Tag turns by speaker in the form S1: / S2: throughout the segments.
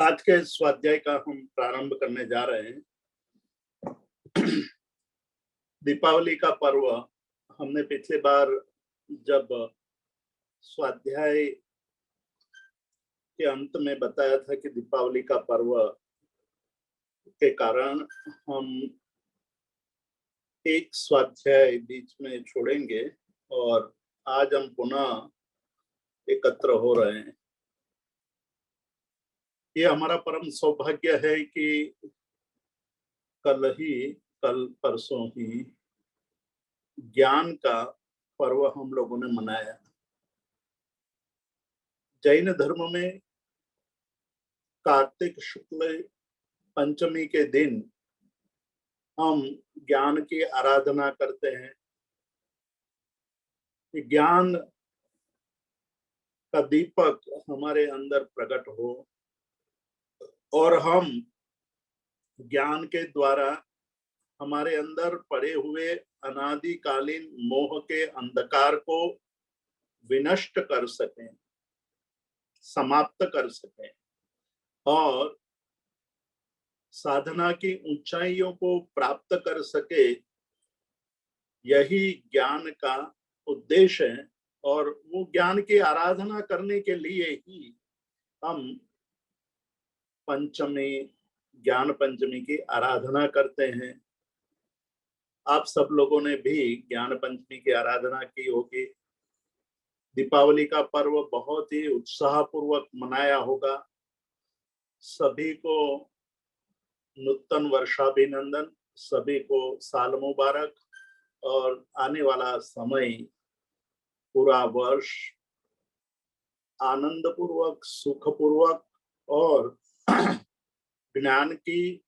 S1: आज के स्वाध्याय का हम प्रारंभ करने जा रहे हैं। दीपावली का पर्व हमने पिछली बार जब स्वाध्याय के अंत में बताया था कि दीपावली का पर्व के कारण हम एक स्वाध्याय बीच में छोड़ेंगे और आज हम पुनः एकत्र हो रहे हैं। ये हमारा परम सौभाग्य है कि कल परसों ही ज्ञान का पर्व हम लोगों ने मनाया। जैन धर्म में कार्तिक शुक्ल पंचमी के दिन हम ज्ञान की आराधना करते हैं। ज्ञान का दीपक हमारे अंदर प्रकट हो और हम ज्ञान के द्वारा हमारे अंदर पड़े हुए अनादिकालीन मोह के अंधकार को विनष्ट कर सकें, समाप्त कर सकें और साधना की ऊंचाइयों को प्राप्त कर सके। यही ज्ञान का उद्देश्य है और वो ज्ञान की आराधना करने के लिए ही हम ज्ञान पंचमी की आराधना करते हैं। आप सब लोगों ने भी ज्ञान पंचमी की आराधना की होगी। दीपावली का पर्व बहुत ही उत्साहपूर्वक मनाया होगा। सभी को नूतन वर्षाभिनंदन, सभी को साल मुबारक और आने वाला समय पूरा वर्ष आनंद पूर्वक, सुख पूर्वक और ज्ञान की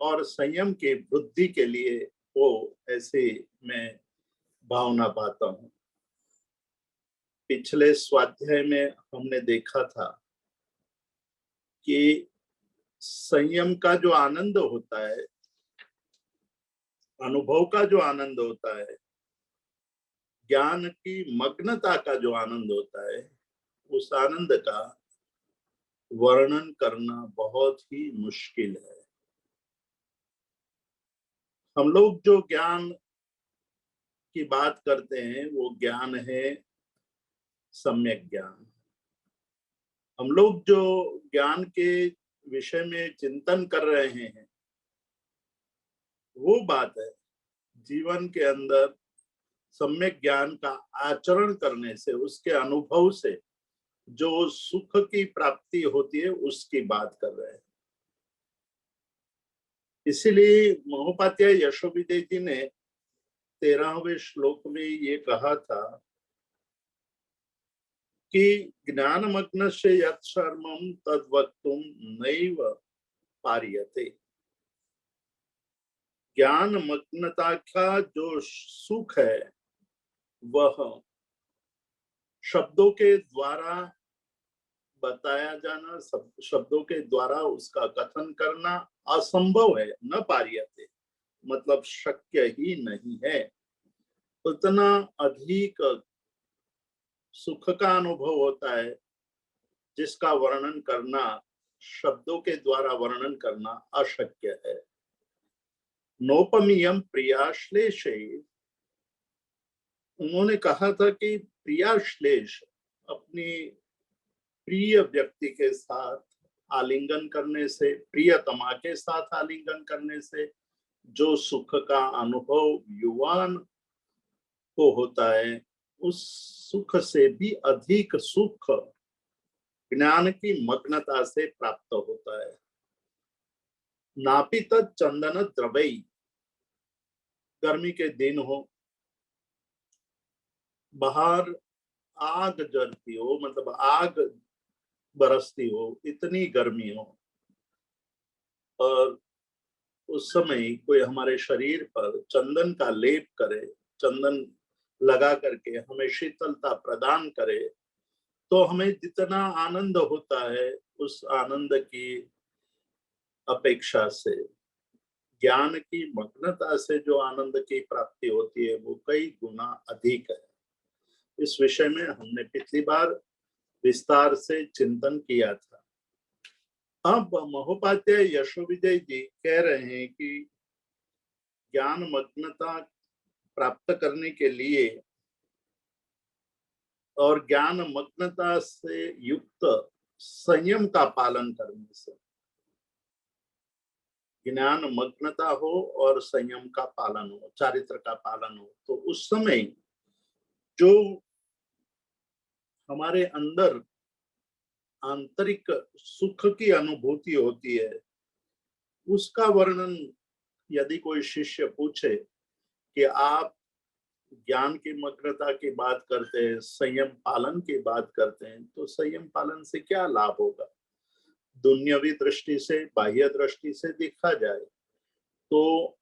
S1: और संयम की वृद्धि के लिए हो, ऐसे मैं भावना पाता हूँ। पिछले स्वाध्याय में हमने देखा था कि संयम का जो आनंद होता है, अनुभव का जो आनंद होता है, ज्ञान की मग्नता का जो आनंद होता है, उस आनंद का वर्णन करना बहुत ही मुश्किल है। हम लोग जो ज्ञान की बात करते हैं वो ज्ञान है सम्यक ज्ञान। हम लोग जो ज्ञान के विषय में चिंतन कर रहे हैं वो बात है जीवन के अंदर सम्यक ज्ञान का आचरण करने से, उसके अनुभव से जो सुख की प्राप्ति होती है उसकी बात कर रहे हैं। इसीलिए महोपाध्याय यशोविदय जी ने 13वें श्लोक में ये कहा था कि ज्ञानमग्न से यत् शर्मं तद्वक्तुं नैव पार्यते। ज्ञान मग्नता का जो सुख है वह शब्दों के द्वारा बताया जाना, शब्दों के द्वारा उसका कथन करना असंभव है, न पार्यते मतलब शक्य ही नहीं है। उतना अधिक सुख का अनुभव होता है जिसका वर्णन करना, शब्दों के द्वारा वर्णन करना अशक्य है। नोपमीयम प्रियाश्लेषे, उन्होंने कहा था कि प्रियाश्लेष, अपनी प्रिय व्यक्ति के साथ आलिंगन करने से, प्रियतमा के साथ आलिंगन करने से जो सुख का अनुभव युवान को होता है, उस सुख से भी अधिक सुख ज्ञान की मग्नता से प्राप्त होता है। नापित चंदन द्रवई, गर्मी के दिन हो, बाहर आग जलती हो, मतलब आग बरसती हो, इतनी गर्मी हो और उस समय कोई हमारे शरीर पर चंदन का लेप करे, चंदन लगा करके हमें शीतलता प्रदान करे, तो हमें जितना आनंद होता है उस आनंद की अपेक्षा से ज्ञान की मग्नता से जो आनंद की प्राप्ति होती है वो कई गुना अधिक है। इस विषय में हमने पिछली बार विस्तार से चिंतन किया था। अब महोपाध्याय यशोविजय जी कह रहे हैं कि ज्ञान मग्नता प्राप्त करने के लिए और ज्ञान मग्नता से युक्त संयम का पालन करने से, ज्ञान मग्नता हो और संयम का पालन हो, चारित्र का पालन हो, तो उस समय जो हमारे अंदर आंतरिक सुख की अनुभूति होती है, उसका वर्णन यदि कोई शिष्य पूछे कि आप ज्ञान की मग्नता की बात करते हैं, संयम पालन की बात करते हैं, तो संयम पालन से क्या लाभ होगा? दुनियावी दृष्टि से, बाह्य दृष्टि से देखा जाए तो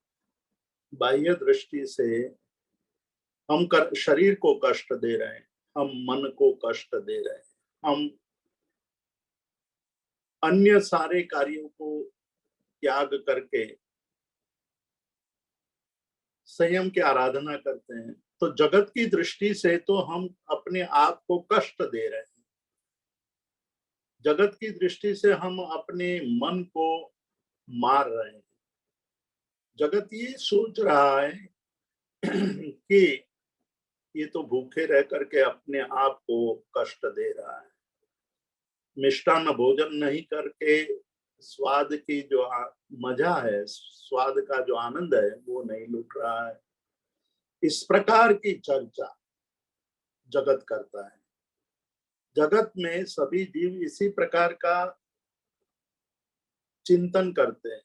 S1: बाह्य दृष्टि से हम शरीर को कष्ट दे रहे हैं, हम मन को कष्ट दे रहे हैं, हम अन्य सारे कार्यों को त्याग करके संयम की आराधना करते हैं, तो जगत की दृष्टि से तो हम अपने आप को कष्ट दे रहे हैं। जगत की दृष्टि से हम अपने मन को मार रहे हैं। जगत ये सोच रहा है कि ये तो भूखे रह करके अपने आप को कष्ट दे रहा है, मिष्टान्न भोजन नहीं करके स्वाद की जो मजा है, स्वाद का जो आनंद है, वो नहीं लूट रहा है। इस प्रकार की चर्चा जगत करता है। जगत में सभी जीव इसी प्रकार का चिंतन करते हैं,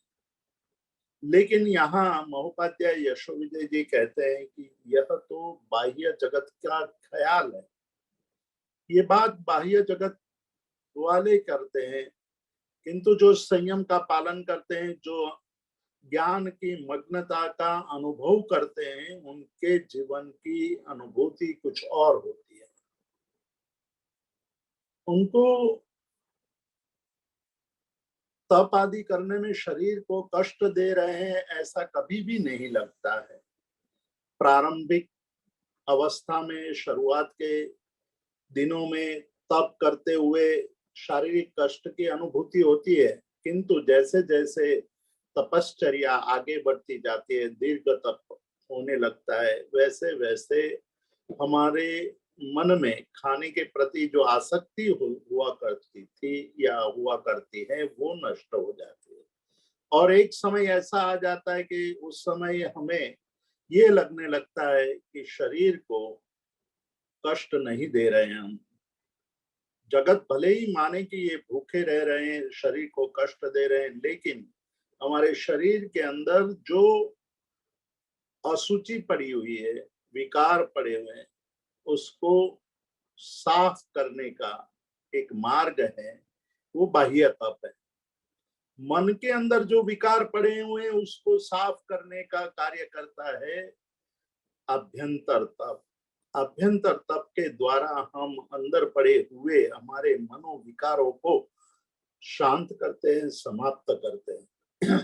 S1: लेकिन यहाँ महोपाध्याय यशोविजय जी कहते हैं कि यह तो बाह्य जगत का ख्याल है। ये बात बाह्य जगत वाले करते हैं, किंतु जो संयम का पालन करते हैं, जो ज्ञान की मग्नता का अनुभव करते हैं, उनके जीवन की अनुभूति कुछ और होती है। उनको तप आदि करने में शरीर को कष्ट दे रहे हैं ऐसा कभी भी नहीं लगता है। प्रारंभिक अवस्था में, शुरुआत के दिनों में तप करते हुए शारीरिक कष्ट की अनुभूति होती है, किंतु जैसे जैसे तपश्चर्या आगे बढ़ती जाती है, दीर्घ तप होने लगता है, वैसे वैसे हमारे मन में खाने के प्रति जो आसक्ति हुआ करती थी या हुआ करती है, वो नष्ट हो जाती है। और एक समय ऐसा आ जाता है कि उस समय हमें ये लगने लगता है कि शरीर को कष्ट नहीं दे रहे हैं हम। जगत भले ही माने कि ये भूखे रह रहे हैं, शरीर को कष्ट दे रहे हैं, लेकिन हमारे शरीर के अंदर जो अशुचि पड़ी हुई है, विकार पड़े हुए हैं, उसको साफ करने का एक मार्ग है, वो बाह्य तप है। मन के अंदर जो विकार पड़े हुए हैं, उसको साफ करने का कार्य करता है अभ्यंतर तप। अभ्यंतर तप के द्वारा हम अंदर पड़े हुए हमारे मनोविकारों को शांत करते हैं, समाप्त करते हैं।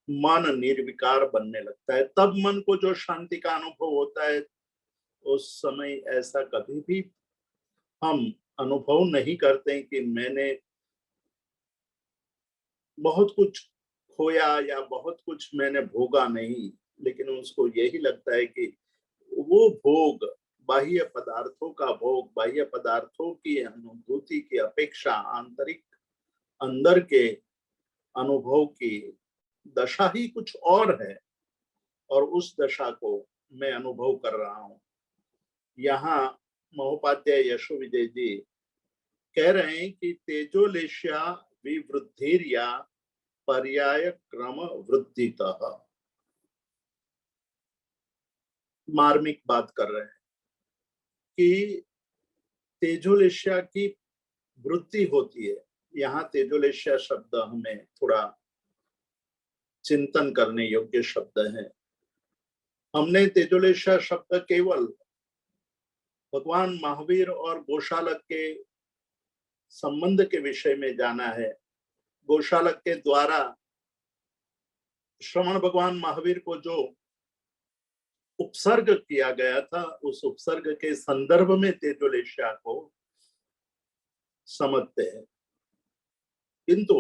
S1: मन निर्विकार बनने लगता है। तब मन को जो शांति का अनुभव होता है, उस समय ऐसा कभी भी हम अनुभव नहीं करते कि मैंने बहुत कुछ खोया या बहुत कुछ मैंने भोगा नहीं, लेकिन उसको यही लगता है कि वो भोग, बाह्य पदार्थों का भोग, बाह्य पदार्थों की अनुभूति की अपेक्षा आंतरिक अंदर के अनुभव की दशा ही कुछ और है, और उस दशा को मैं अनुभव कर रहा हूं। यहाँ महोपाध्याय यशोविजय जी कह रहे हैं कि तेजोलेश्या विवृद्धिर्या पर्याय क्रम वृद्धितः, मार्मिक बात कर रहे हैं कि तेजोलेश्या की वृद्धि होती है। यहाँ तेजोलेश्या शब्द हमें थोड़ा चिंतन करने योग्य शब्द है। हमने तेजोलेश्या शब्द केवल भगवान महावीर और गोशालक के संबंध के विषय में जाना है। गोशालक के द्वारा श्रवण भगवान महावीर को जो उपसर्ग किया गया था, उस उपसर्ग के संदर्भ में तेजोलेश्या को समझते हैं, किंतु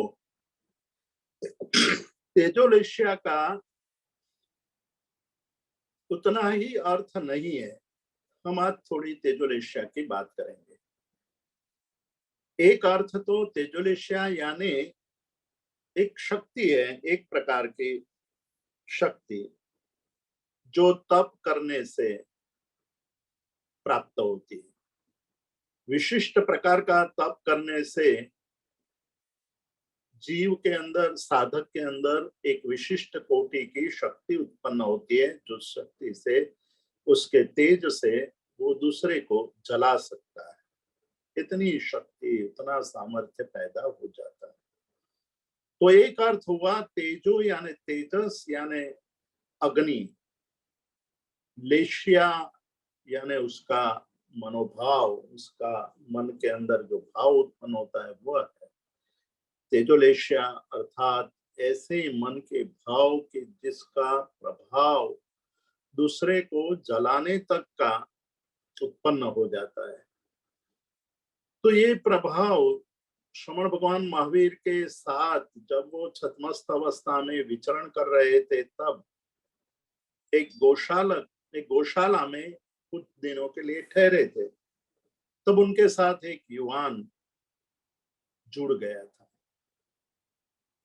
S1: तेजोलेश्या का उतना ही अर्थ नहीं है। हम आज थोड़ी तेजोलेश्या की बात करेंगे। एक अर्थ तो तेजोलेश्या यानी एक शक्ति है, एक प्रकार की शक्ति जो तप करने से प्राप्त होती है। विशिष्ट प्रकार का तप करने से जीव के अंदर, साधक के अंदर एक विशिष्ट कोटि की शक्ति उत्पन्न होती है, जो शक्ति से, उसके तेज से वो दूसरे को जला सकता है। इतनी शक्ति, इतना सामर्थ्य पैदा हो जाता है। तो एक अर्थ हुआ तेजो यानी तेजस यानी अग्नि, लेशिया यानी उसका मनोभाव, उसका मन के अंदर जो भाव उत्पन्न होता है वह है तेजोलेशिया, अर्थात ऐसे मन के भाव के जिसका प्रभाव दूसरे को जलाने तक का उत्पन्न हो जाता है। तो ये प्रभाव श्रमण भगवान महावीर के साथ जब वो छतमस्त अवस्था में विचरण कर रहे थे, तब एक गौशाला में कुछ दिनों के लिए ठहरे थे। तब उनके साथ एक युवान जुड़ गया था।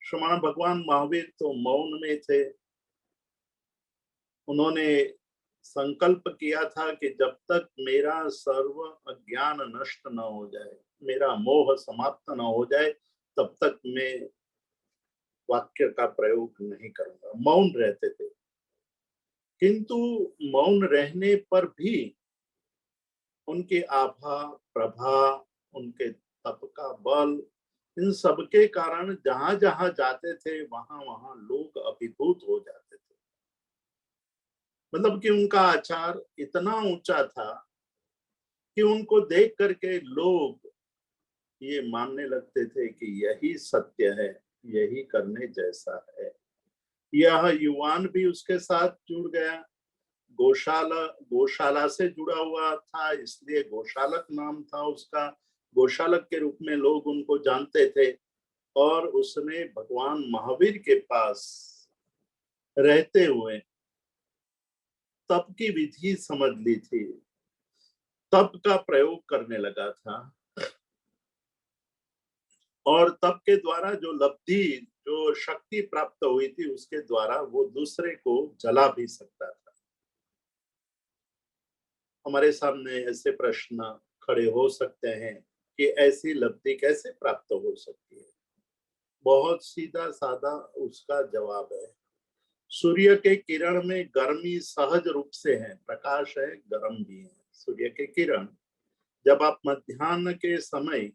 S1: श्रमण भगवान महावीर तो मौन में थे। उन्होंने संकल्प किया था कि जब तक मेरा सर्व अज्ञान नष्ट न हो जाए, मेरा मोह समाप्त न हो जाए, तब तक मैं वाक्य का प्रयोग नहीं करूंगा। मौन रहते थे, किंतु मौन रहने पर भी उनके आभा, प्रभा, उनके तप का बल, इन सबके कारण जहां जहां जाते थे वहां वहां लोग अभिभूत हो जाते थे। मतलब कि उनका आचार इतना ऊंचा था कि उनको देख करके लोग ये मानने लगते थे कि यही सत्य है, यही करने जैसा है। यह युवान भी उसके साथ जुड़ गया। गौशाला से जुड़ा हुआ था, इसलिए गौशालक नाम था उसका। गौशालक के रूप में लोग उनको जानते थे। और उसने भगवान महावीर के पास रहते हुए तप की विधि समझ ली थी, तप का प्रयोग करने लगा था। और तप के द्वारा जो लब्धि, जो शक्ति प्राप्त हुई थी, उसके द्वारा वो दूसरे को जला भी सकता था। हमारे सामने ऐसे प्रश्न खड़े हो सकते हैं कि ऐसी लब्धि कैसे प्राप्त हो सकती है। बहुत सीधा साधा उसका जवाब है। सूर्य के किरण में गर्मी सहज रूप से है, प्रकाश है, गर्म भी है। सूर्य के किरण जब आप मध्याह्न के समय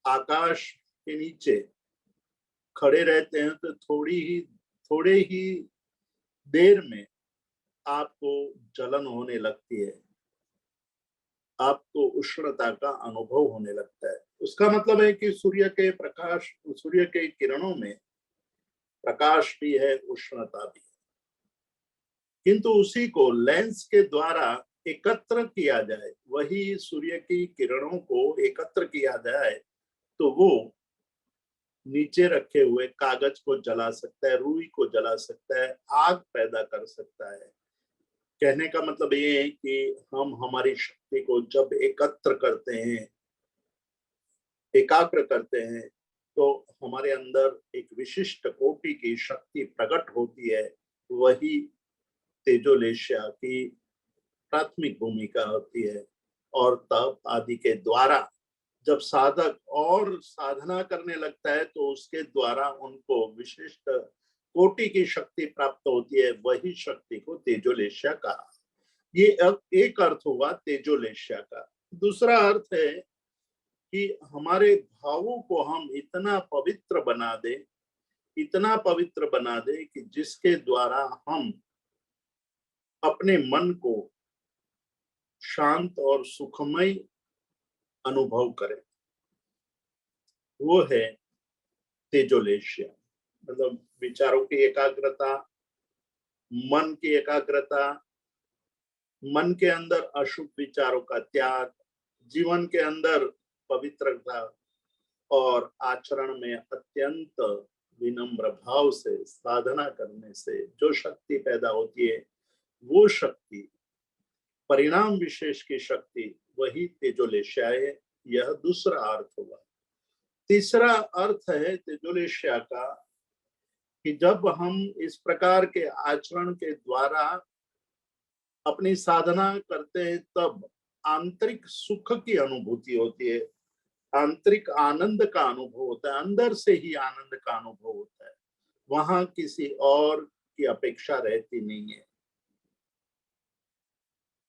S1: आकाश के नीचे खड़े रहते हैं तो थोड़े ही देर में आपको जलन होने लगती है, आपको उष्णता का अनुभव होने लगता है। उसका मतलब है कि सूर्य के प्रकाश, सूर्य के किरणों में प्रकाश भी है, उष्णता भी है। किंतु उसी को लेंस के द्वारा एकत्र किया जाए, वही सूर्य की किरणों को एकत्र किया जाए, तो वो नीचे रखे हुए कागज को जला सकता है, रुई को जला सकता है, आग पैदा कर सकता है। कहने का मतलब ये है कि हम हमारी शक्ति को जब एकत्र करते हैं, एकाग्र करते हैं, तो हमारे अंदर एक विशिष्ट कोटि की शक्ति प्रकट होती है। वही तेजोलेशिया की प्राथमिक भूमिका होती है। और तप आदि के द्वारा जब साधक और साधना करने लगता है, तो उसके द्वारा उनको विशिष्ट कोटि की शक्ति प्राप्त होती है। वही शक्ति को तेजोलेशिया कहा। ये एक अर्थ हुआ तेजोलेशिया का। दूसरा अर्थ है कि हमारे भावों को हम इतना पवित्र बना दे, इतना पवित्र बना दे कि जिसके द्वारा हम अपने मन को शांत और सुखमय अनुभव करें। वो है तेजोलेशिया। मतलब विचारों की एकाग्रता, मन की एकाग्रता, मन के अंदर अशुभ विचारों का त्याग, जीवन के अंदर पवित्रता और आचरण में अत्यंत विनम्र भाव से साधना करने से जो शक्ति पैदा होती है, वो शक्ति, परिणाम विशेष की शक्ति, वही तेजोलेश्या है। यह दूसरा अर्थ हुआ। तीसरा अर्थ है तेजोलेश्या का कि जब हम इस प्रकार के आचरण के द्वारा अपनी साधना करते हैं, तब आंतरिक सुख की अनुभूति होती है, आंतरिक आनंद का अनुभव होता है, अंदर से ही आनंद का अनुभव होता है, वहां किसी और की अपेक्षा रहती नहीं है।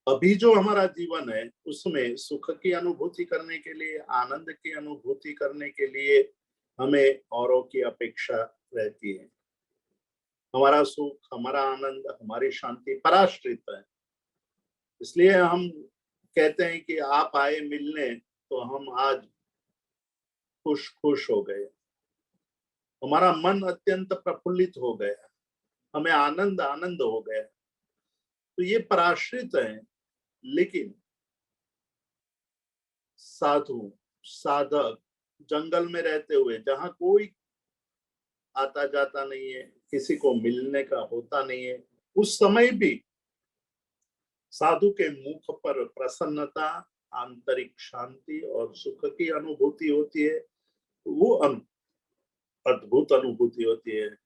S1: अभी जो हमारा जीवन है उसमें सुख की अनुभूति करने के लिए, आनंद की अनुभूति करने के लिए हमें औरों की अपेक्षा रहती है। हमारा सुख, हमारा आनंद, हमारी शांति पराश्रित है। इसलिए हम कहते हैं कि आप आए मिलने तो हम आज खुश खुश हो गए, हमारा मन अत्यंत प्रफुल्लित हो गया, हमें आनंद आनंद हो गया। तो ये पराश्रित है। लेकिन साधु, साधक जंगल में रहते हुए, जहां कोई आता जाता नहीं है, किसी को मिलने का होता नहीं है, उस समय भी साधु के मुख पर प्रसन्नता, आंतरिक शांति और सुख की अनुभूति होती है। वो अद्भुत अनुभूति होती है।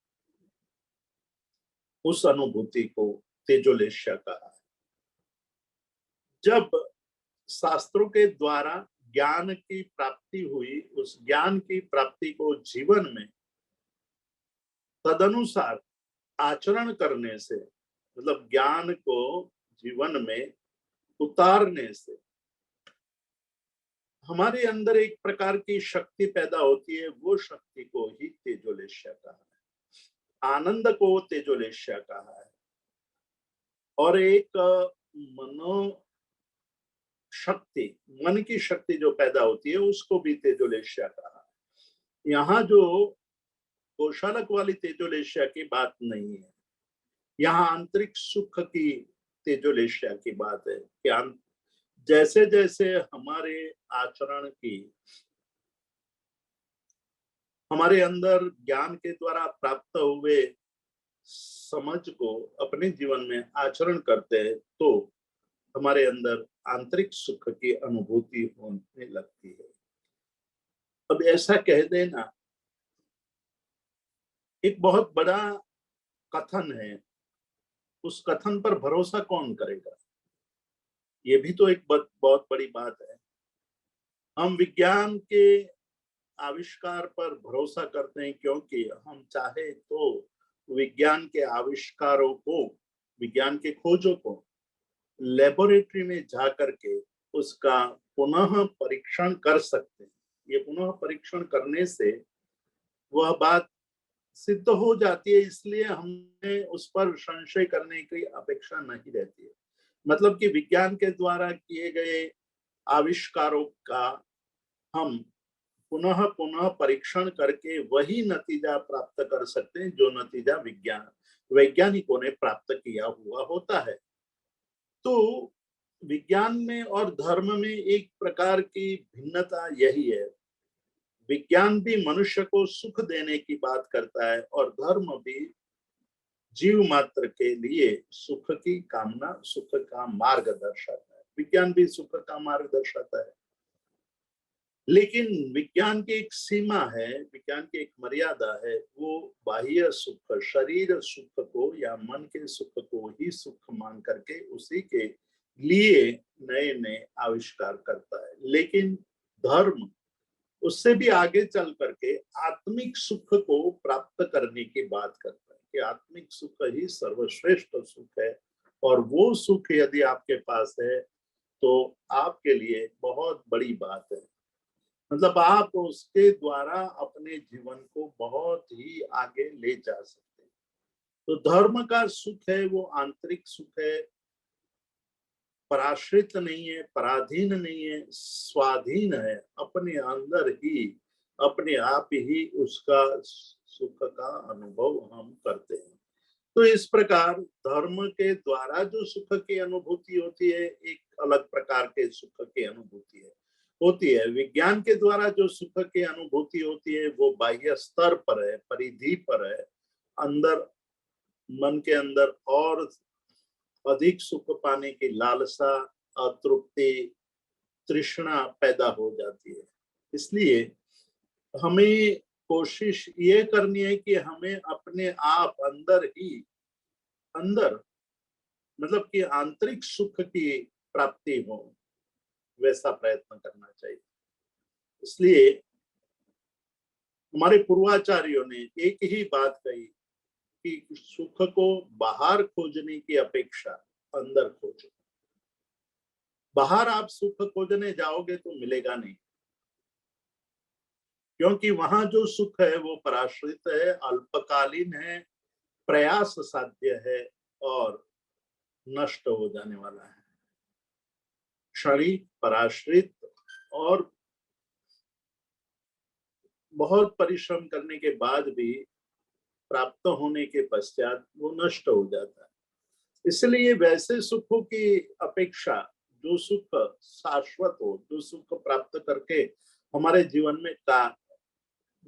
S1: उस अनुभूति को तेजोलेश्या कहा है। जब शास्त्रों के द्वारा ज्ञान की प्राप्ति हुई, उस ज्ञान की प्राप्ति को जीवन में तदनुसार आचरण करने से, मतलब ज्ञान को जीवन में उतारने से हमारे अंदर एक प्रकार की शक्ति पैदा होती है। वो शक्ति को ही तेजोलेश्या कहा है, आनंद को तेजोलेश्या कहा है। और एक मनो शक्ति, मन की शक्ति जो पैदा होती है, उसको भी तेजोलेश्या कहा है। यहाँ जो गोशालक वाली तेजोलेश्या की बात नहीं है, यहाँ आंतरिक सुख की तेजोलेश्या की बात है कि जैसे जैसे हमारे आचरण की, हमारे अंदर ज्ञान के द्वारा प्राप्त हुए समझ को अपने जीवन में आचरण करते हैं, तो हमारे अंदर आंतरिक सुख की अनुभूति होने लगती है। अब ऐसा कह देना एक बहुत बड़ा कथन है, उस कथन पर भरोसा कौन करेगा? ये भी तो एक बहुत बड़ी बात है। हम विज्ञान के आविष्कार पर भरोसा करते हैं क्योंकि हम चाहे तो विज्ञान के आविष्कारों को, विज्ञान के खोजों को लेबोरेटरी में जा करके उसका पुनः परीक्षण कर सकते हैं। ये पुनः परीक्षण करने से वह बात सिद्ध हो जाती है, इसलिए हमें उस पर संशय करने की अपेक्षा नहीं रहती है। मतलब कि विज्ञान के द्वारा किए गए आविष्कारों का हम पुनः पुनः परीक्षण करके वही नतीजा प्राप्त कर सकते हैं जो नतीजा वैज्ञानिकों ने प्राप्त किया हुआ होता है। तो विज्ञान में और धर्म में एक प्रकार की भिन्नता यही है। विज्ञान भी मनुष्य को सुख देने की बात करता है और धर्म भी जीव मात्र के लिए सुख की कामना, सुख का मार्ग दर्शाता है। विज्ञान भी सुख का मार्ग दर्शाता है, लेकिन विज्ञान की एक सीमा है, विज्ञान की एक मर्यादा है। वो बाह्य सुख, शरीर सुख को या मन के सुख को ही सुख मान करके उसी के लिए नए नए आविष्कार करता है। लेकिन धर्म उससे भी आगे चल करके आत्मिक सुख को प्राप्त करने की बात करता है कि आत्मिक सुख ही सर्वश्रेष्ठ सुख है, और वो सुख यदि आपके पास है तो आपके लिए बहुत बड़ी बात है। मतलब आप उसके द्वारा अपने जीवन को बहुत ही आगे ले जा सकते हैं। तो धर्म का सुख है वो आंतरिक सुख है, पराश्रित नहीं है, पराधीन नहीं है, स्वाधीन है, अपने अंदर ही अपने आप ही उसका सुख का अनुभव हम करते हैं। तो इस प्रकार धर्म के द्वारा जो सुख की अनुभूति होती है, एक अलग प्रकार के सुख की अनुभूति है। होती है। विज्ञान के द्वारा जो सुख की अनुभूति होती है वो बाह्य स्तर पर है, परिधि पर है। अंदर, मन के अंदर और अधिक सुख पाने की लालसा, अतृप्ति, तृष्णा पैदा हो जाती है। इसलिए हमें कोशिश ये करनी है कि हमें अपने आप अंदर ही, अंदर मतलब कि आंतरिक सुख की प्राप्ति हो, वैसा प्रयत्न करना चाहिए। इसलिए हमारे पूर्वाचार्यों ने एक ही बात कही कि सुख को बाहर खोजने की अपेक्षा अंदर खोजो। बाहर आप सुख खोजने जाओगे तो मिलेगा नहीं, क्योंकि वहां जो सुख है वो पराश्रित है, अल्पकालीन है, प्रयास साध्य है और नष्ट हो जाने वाला है। क्षणिक, पराश्रित और बहुत परिश्रम करने के बाद भी प्राप्त होने के पश्चात वो नष्ट हो जाता है। इसलिए वैसे सुखों की अपेक्षा जो सुख शाश्वत हो, जो सुख प्राप्त करके हमारे जीवन में का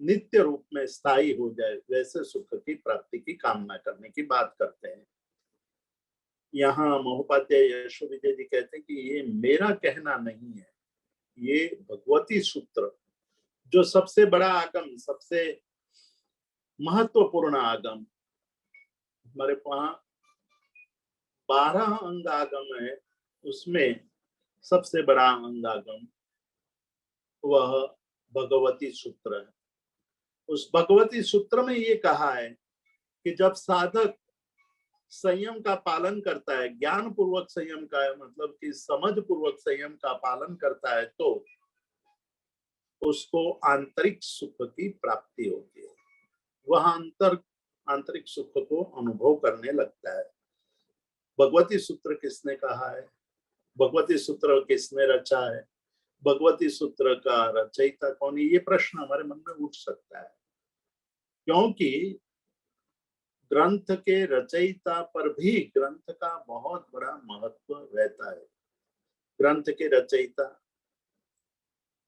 S1: नित्य रूप में स्थायी हो जाए, वैसे सुख की प्राप्ति की कामना करने की बात करते हैं। यहाँ महोपाध्याय यशो विजय जी कहते हैं कि ये मेरा कहना नहीं है, ये भगवती सूत्र, जो सबसे बड़ा आगम, सबसे महत्वपूर्ण आगम, हमारे वहां 12 अंग आगम है, उसमें सबसे बड़ा अंगागम वह भगवती सूत्र है। उस भगवती सूत्र में ये कहा है कि जब साधक संयम का पालन करता है, ज्ञान पूर्वक संयम का है, मतलब कि समझ पूर्वक संयम का पालन करता है, तो उसको आंतरिक सुख की प्राप्ति होती है। वह आंतरिक सुख को अनुभव करने लगता है। भगवती सूत्र किसने कहा है? भगवती सूत्र किसने रचा है? भगवती सूत्र का रचयिता कौन है? ये प्रश्न हमारे मन में उठ सकता है, क्योंकि ग्रंथ के रचयिता पर भी ग्रंथ का बहुत बड़ा महत्व रहता है। ग्रंथ के रचयिता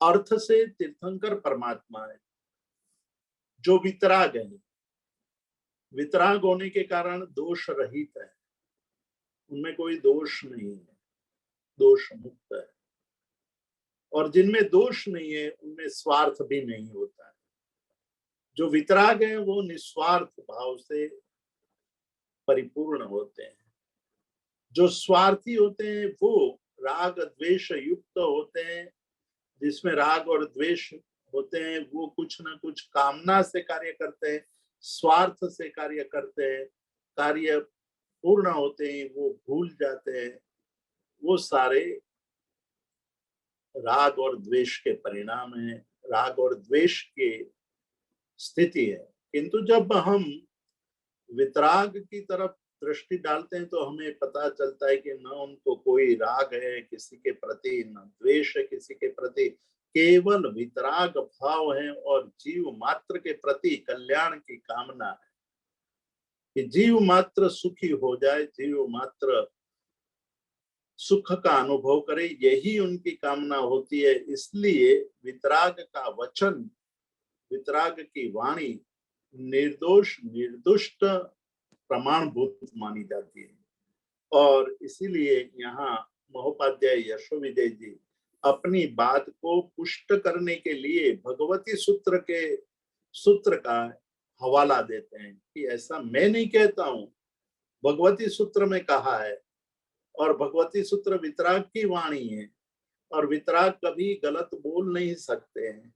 S1: अर्थ से तीर्थंकर परमात्मा है, जो वितराग है। वितराग होने के कारण दोष रहित है, उनमें कोई दोष नहीं है, दोष मुक्त है। और जिनमें दोष नहीं है उनमें स्वार्थ भी नहीं होता है। जो वितराग है वो निस्वार्थ भाव से परिपूर्ण होते हैं। जो स्वार्थी होते हैं वो राग द्वेष युक्त होते हैं। जिसमें राग और द्वेष होते हैं वो कुछ ना कुछ कामना से कार्य करते हैं, स्वार्थ से कार्य करते हैं। कार्य पूर्ण होते हैं वो भूल जाते हैं। वो सारे राग और द्वेष के परिणाम है, राग और द्वेष की स्थिति है। किंतु जब हम वितराग की तरफ दृष्टि डालते हैं तो हमें पता चलता है कि न उनको कोई राग है किसी के प्रति, न द्वेष है किसी के प्रति, केवल वितराग भाव है और जीव मात्र के प्रति कल्याण की कामना है कि जीव मात्र सुखी हो जाए, जीव मात्र सुख का अनुभव करे, यही उनकी कामना होती है। इसलिए वितराग का वचन, वितराग की वाणी निर्दोष निर्दुष्ट प्रमाणभूत मानी जाती है। और इसीलिए यहाँ महोपाध्याय यशो विजय जी अपनी बात को पुष्ट करने के लिए भगवती सूत्र का हवाला देते हैं कि ऐसा मैं नहीं कहता हूं, भगवती सूत्र में कहा है। और भगवती सूत्र वितराग की वाणी है और वितराग कभी गलत बोल नहीं सकते हैं,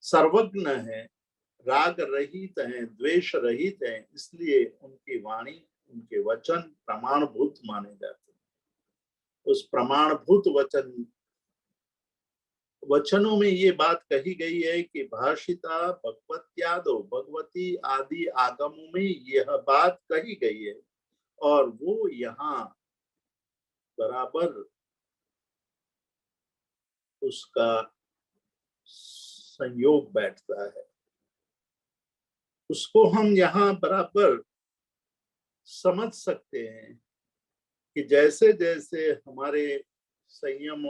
S1: सर्वज्ञ है, राग रहित है, द्वेष रहित है। इसलिए उनकी वाणी, उनके वचन प्रमाणभूत माने जाते हैं। उस प्रमाणभूत वचनों में ये बात कही गई है कि भाषिता भगवत्यादो, भगवती आदि आगमों में यह बात कही गई है और वो यहाँ बराबर उसका संयोग बैठता है। उसको हम यहाँ बराबर समझ सकते हैं कि जैसे जैसे हमारे संयम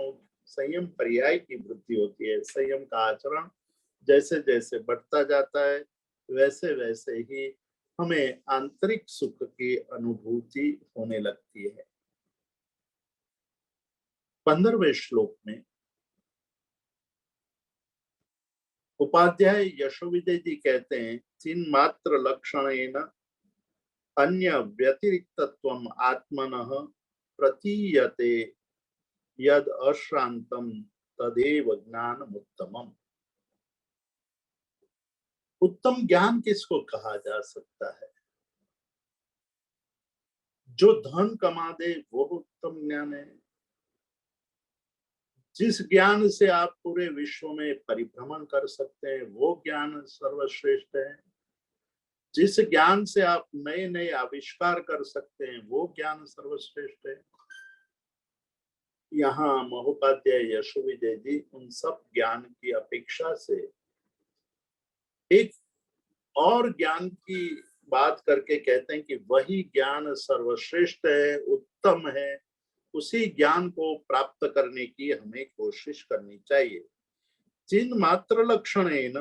S1: संयम पर्याय की वृद्धि होती है। संयम का आचरण जैसे जैसे बढ़ता जाता है वैसे वैसे ही हमें आंतरिक सुख की अनुभूति होने लगती है। 15वें श्लोक में उपाध्याय यशोविदय जी कहते हैं, चिन्ह मात्र लक्षणेन अन्य व्यतिरिक्तत्वम आत्मनः प्रतीयते यद अश्रांतम तदेव ज्ञानमुत्तमम्। उत्तम ज्ञान किसको कहा जा सकता है? जो धन कमा दे वो उत्तम ज्ञान है। जिस ज्ञान से आप पूरे विश्व में परिभ्रमण कर सकते हैं वो ज्ञान सर्वश्रेष्ठ है। जिस ज्ञान से आप नए नए आविष्कार कर सकते हैं वो ज्ञान सर्वश्रेष्ठ है। यहाँ महोपाध्याय यशोविजय जी उन सब ज्ञान की अपेक्षा से एक और ज्ञान की बात करके कहते हैं कि वही ज्ञान सर्वश्रेष्ठ है, उत्तम है। उसी ज्ञान को प्राप्त करने की हमें कोशिश करनी चाहिए। चिन्ह मात्र लक्षणेन,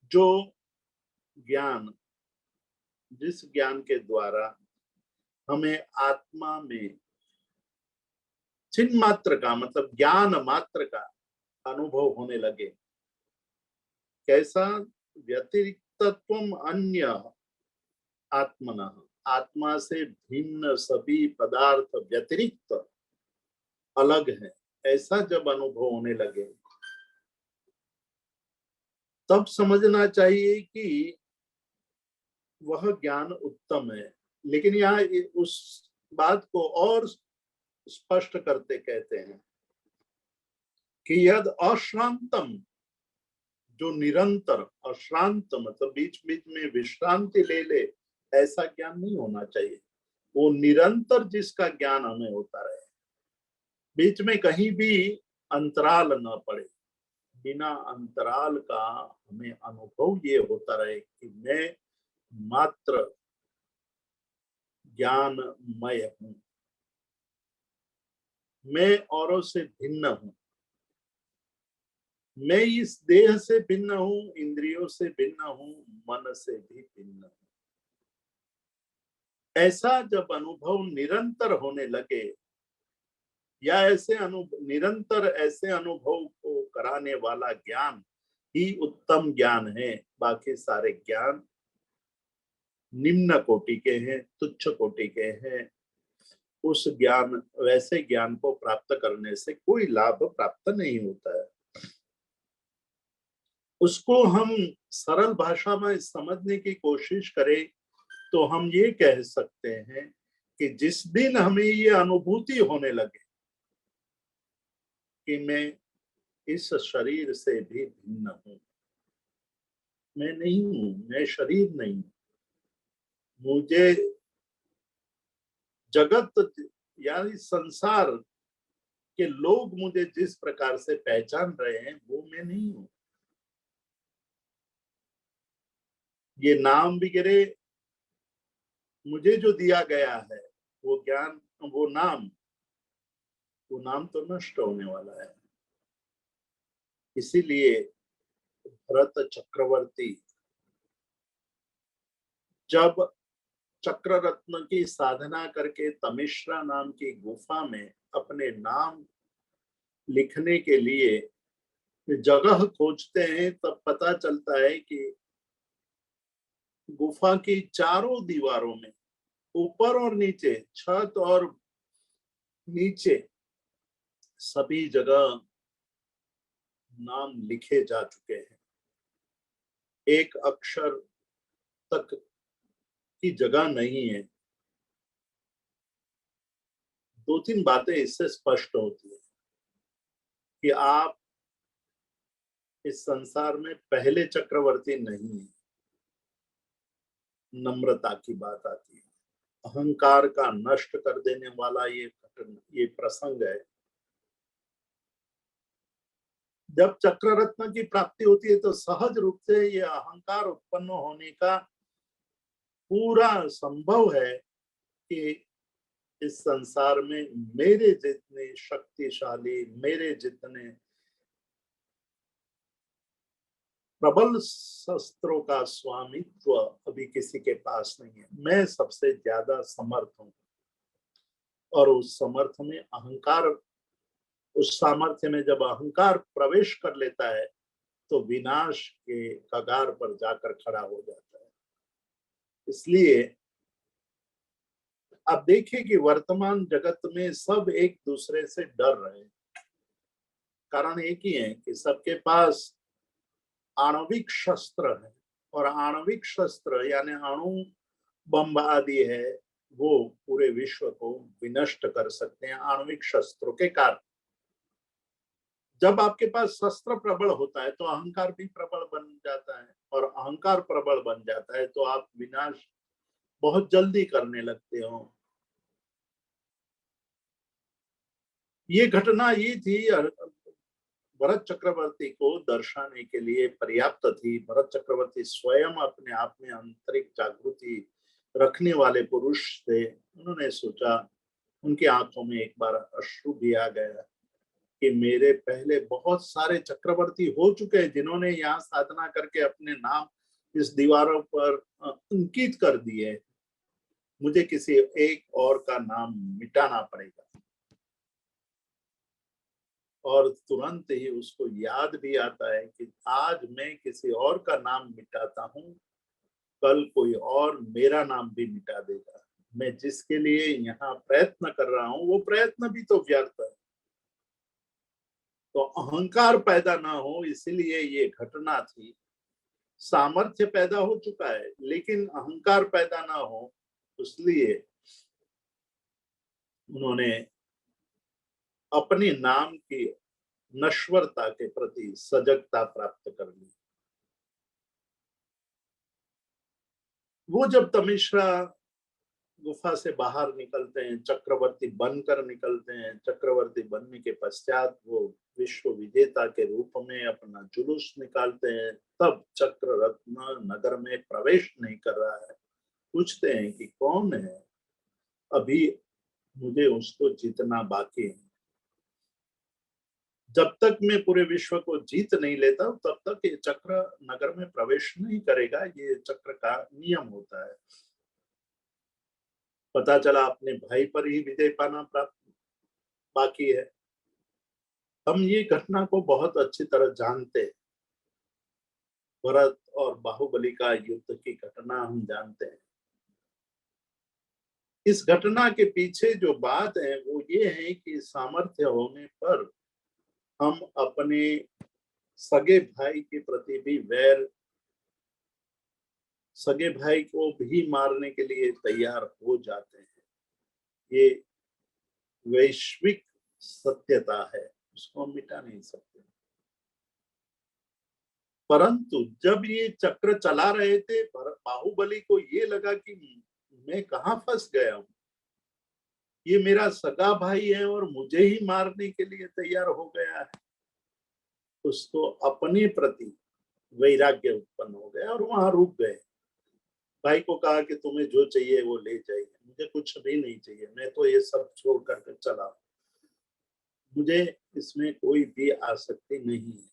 S1: जो ज्ञान, जिस ज्ञान के द्वारा हमें आत्मा में चिन्ह मात्र का मतलब ज्ञान मात्र का अनुभव होने लगे। कैसा? व्यतिरिक्तत्वम अन्य आत्मनः, आत्मा से भिन्न सभी पदार्थ व्यतिरिक्त अलग है, ऐसा जब अनुभव होने लगे तब समझना चाहिए कि वह ज्ञान उत्तम है। लेकिन यहाँ उस बात को और स्पष्ट करते कहते हैं कि यद अश्रांतम, जो निरंतर, अश्रांत मतलब बीच बीच में विश्रांति ले ले, ऐसा ज्ञान नहीं होना चाहिए। वो निरंतर जिसका ज्ञान हमें होता रहे, बीच में कहीं भी अंतराल न पड़े, बिना अंतराल का हमें अनुभव ये होता रहे कि मैं मात्र ज्ञानमय हूं, मैं औरों से भिन्न हूं, मैं इस देह से भिन्न हूं, इंद्रियों से भिन्न हूं, मन से भी भिन्न हूं। ऐसा जब अनुभव निरंतर होने लगे या ऐसे निरंतर ऐसे अनुभव को कराने वाला ज्ञान ही उत्तम ज्ञान है। बाकी सारे ज्ञान निम्न कोटि के हैं, तुच्छ कोटि के हैं। उस ज्ञान, वैसे ज्ञान को प्राप्त करने से कोई लाभ प्राप्त नहीं होता है। उसको हम सरल भाषा में समझने की कोशिश करें तो हम ये कह सकते हैं कि जिस दिन हमें ये अनुभूति होने लगे कि मैं इस शरीर से भी भिन्न हूं, मैं नहीं हूं, मैं शरीर नहीं, मुझे जगत यानी संसार के लोग मुझे जिस प्रकार से पहचान रहे हैं वो मैं नहीं हूं। ये नाम वगैरह मुझे जो दिया गया है, वो ज्ञान, वो नाम तो नष्ट होने वाला है। इसीलिए भरत चक्रवर्ती जब चक्र रत्न की साधना करके तमिश्रा नाम की गुफा में अपने नाम लिखने के लिए जगह खोजते हैं, तब पता चलता है कि गुफा की चारों दीवारों में, ऊपर और नीचे, छत और नीचे, सभी जगह नाम लिखे जा चुके हैं। एक अक्षर तक की जगह नहीं है। दो तीन बातें इससे स्पष्ट होती है कि आप इस संसार में पहले चक्रवर्ती नहीं है। नम्रता की बात आती है, अहंकार का नष्ट कर देने वाला ये प्रसंग है। जब चक्र रत्न की प्राप्ति होती है तो सहज रूप से ये अहंकार उत्पन्न होने का पूरा संभव है कि इस संसार में मेरे जितने शक्तिशाली, मेरे जितने प्रबल शस्त्रों का स्वामित्व अभी किसी के पास नहीं है। मैं सबसे ज्यादा समर्थ हूं। और उस समर्थ में अहंकार, उस सामर्थ्य में जब अहंकार प्रवेश कर लेता है तो विनाश के कगार पर जाकर खड़ा हो जाता है। इसलिए आप देखिए कि वर्तमान जगत में सब एक दूसरे से डर रहे हैं। कारण एक ही है कि सबके पास आणविक शस्त्र है, और आणविक शस्त्र यानी अणु बम आदि है, वो पूरे विश्व को विनष्ट कर सकते हैं आणविक शस्त्रों के कारण। जब आपके पास शस्त्र प्रबल होता है तो अहंकार भी प्रबल बन जाता है, और अहंकार प्रबल बन जाता है तो आप विनाश बहुत जल्दी करने लगते हो। ये घटना ये थी, भरत चक्रवर्ती को दर्शाने के लिए पर्याप्त थी। भरत चक्रवर्ती स्वयं अपने आप में आंतरिक जागृति रखने वाले पुरुष थे। उन्होंने सोचा, उनकी आंखों में एक बार अश्रु भी आ गया कि मेरे पहले बहुत सारे चक्रवर्ती हो चुके हैं जिन्होंने यहाँ साधना करके अपने नाम इस दीवारों पर अंकित कर दिए। मुझे किसी एक और का नाम मिटाना पड़ेगा। और तुरंत ही उसको याद भी आता है कि आज मैं किसी और का नाम मिटाता हूँ, कल कोई और मेरा नाम भी मिटा देगा। मैं जिसके लिए यहाँ प्रयत्न कर रहा हूँ वो प्रयत्न भी तो व्यर्थ है। तो अहंकार पैदा ना हो इसीलिए ये घटना थी। सामर्थ्य पैदा हो चुका है लेकिन अहंकार पैदा ना हो, इसलिए उन्होंने अपने नाम की नश्वरता के प्रति सजगता प्राप्त कर ली। वो जब तमिश्रा गुफा से बाहर निकलते हैं, चक्रवर्ती बनकर निकलते हैं, चक्रवर्ती बनने के पश्चात वो विश्व विजेता के रूप में अपना जुलूस निकालते हैं, तब चक्र रत्न नगर में प्रवेश नहीं कर रहा है। पूछते हैं कि कौन है, अभी मुझे उसको जीतना बाकी है। जब तक मैं पूरे विश्व को जीत नहीं लेता तब तक ये चक्र नगर में प्रवेश नहीं करेगा। ये चक्र का नियम होता है। पता चला अपने भाई पर ही विजय पाना प्राप्त बाकी है। हम ये घटना को बहुत अच्छी तरह जानते हैं। भरत और बाहुबली का युद्ध की घटना हम जानते हैं। इस घटना के पीछे जो बात है वो ये है कि सामर्थ्य होने पर हम अपने सगे भाई के प्रति भी वैर, सगे भाई को भी मारने के लिए तैयार हो जाते हैं। ये वैश्विक सत्यता है, उसको हम मिटा नहीं सकते। परंतु जब ये चक्र चला रहे थे, बाहुबली को ये लगा कि मैं कहाँ फंस गया हूँ, ये मेरा सगा भाई है और मुझे ही मारने के लिए तैयार हो गया है। उसको अपने प्रति वैराग्य उत्पन्न हो गया और वहां रुक गए। भाई को कहा कि तुम्हें जो चाहिए वो ले जाइए, मुझे कुछ भी नहीं चाहिए, मैं तो ये सब छोड़ करके चला, मुझे इसमें कोई भी आसक्ति नहीं है।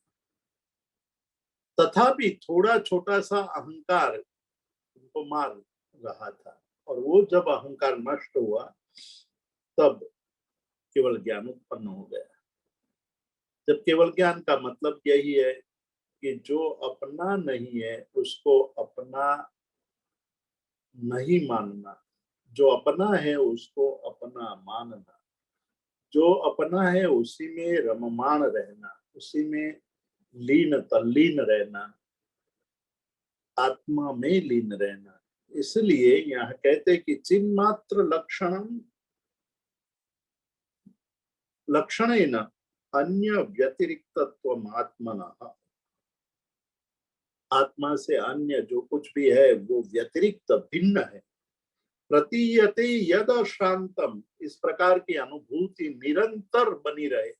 S1: तथापि थोड़ा छोटा सा अहंकार उनको मार रहा था, और वो जब अहंकार नष्ट हुआ तब केवल ज्ञान उत्पन्न हो गया। जब केवल ज्ञान का मतलब यही है कि जो अपना नहीं है उसको अपना नहीं मानना, जो अपना है उसको अपना मानना, जो अपना है उसी में रममाण रहना, उसी में लीन तल्लीन रहना, आत्मा में लीन रहना। इसलिए यहाँ कहते कि चिन्मात्र लक्षणम लक्षणेन अन्य व्यतिरिक्तत्वम आत्मनः। आत्मा से अन्य जो कुछ भी है वो व्यतिरिक्त भिन्न है। प्रतीयते यद शांतम, इस प्रकार की अनुभूति निरंतर बनी रहे।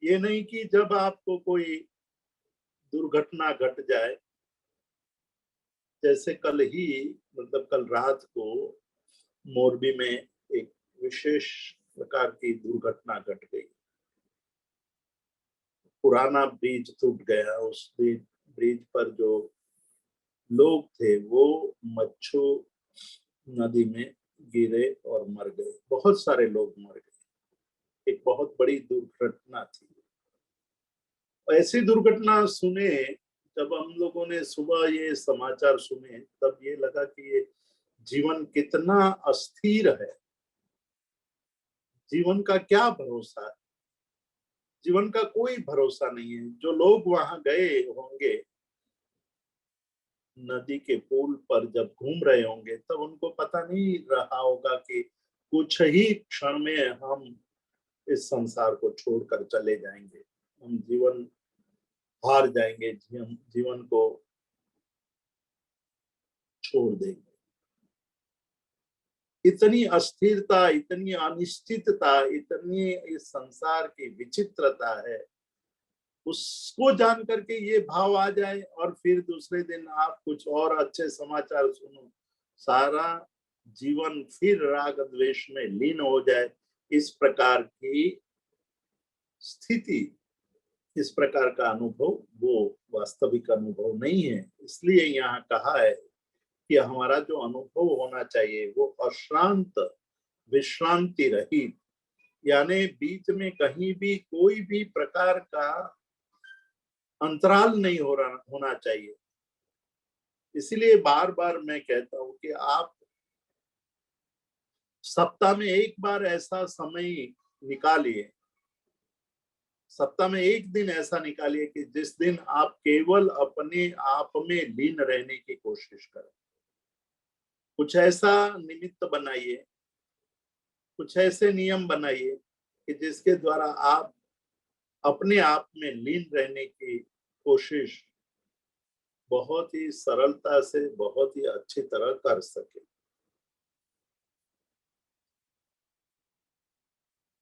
S1: ये नहीं कि जब आपको कोई दुर्घटना घट जाए, जैसे कल ही मतलब कल रात को मोरबी में एक विशेष प्रकार की दुर्घटना घट गई। पुराना ब्रिज टूट गया। उस ब्रिज पर जो लोग थे वो मच्छू नदी में गिरे और मर गए। बहुत सारे लोग मर गए। एक बहुत बड़ी दुर्घटना थी। ऐसी दुर्घटना सुने, जब हम लोगों ने सुबह ये समाचार सुने, तब ये लगा कि ये जीवन कितना अस्थिर है। जीवन का क्या भरोसा है? जीवन का कोई भरोसा नहीं है। जो लोग वहां गए होंगे, नदी के पुल पर जब घूम रहे होंगे, तब उनको पता नहीं रहा होगा कि कुछ ही क्षण में हम इस संसार को छोड़कर चले जाएंगे। हम जीवन हार जाएंगे, हम जीवन को छोड़ देंगे। इतनी अस्थिरता, इतनी अनिश्चितता, इतनी इस संसार की विचित्रता है। उसको जान करके ये भाव आ जाए और फिर दूसरे दिन आप कुछ और अच्छे समाचार सुनो, सारा जीवन फिर राग द्वेष में लीन हो जाए। इस प्रकार की स्थिति, इस प्रकार का अनुभव वो वास्तविक अनुभव नहीं है। इसलिए यहाँ कहा है कि हमारा जो अनुभव होना चाहिए वो अशांत, विश्रांति रहित, यानी बीच में कहीं भी कोई भी प्रकार का अंतराल नहीं होना चाहिए। इसलिए बार बार मैं कहता हूं कि आप सप्ताह में एक बार ऐसा समय निकालिए, सप्ताह में एक दिन ऐसा निकालिए कि जिस दिन आप केवल अपने आप में लीन रहने की कोशिश करें। कुछ ऐसा निमित्त बनाइए, कुछ ऐसे नियम बनाइए कि जिसके द्वारा आप अपने आप में लीन रहने की कोशिश बहुत ही सरलता से, बहुत ही अच्छी तरह कर सके।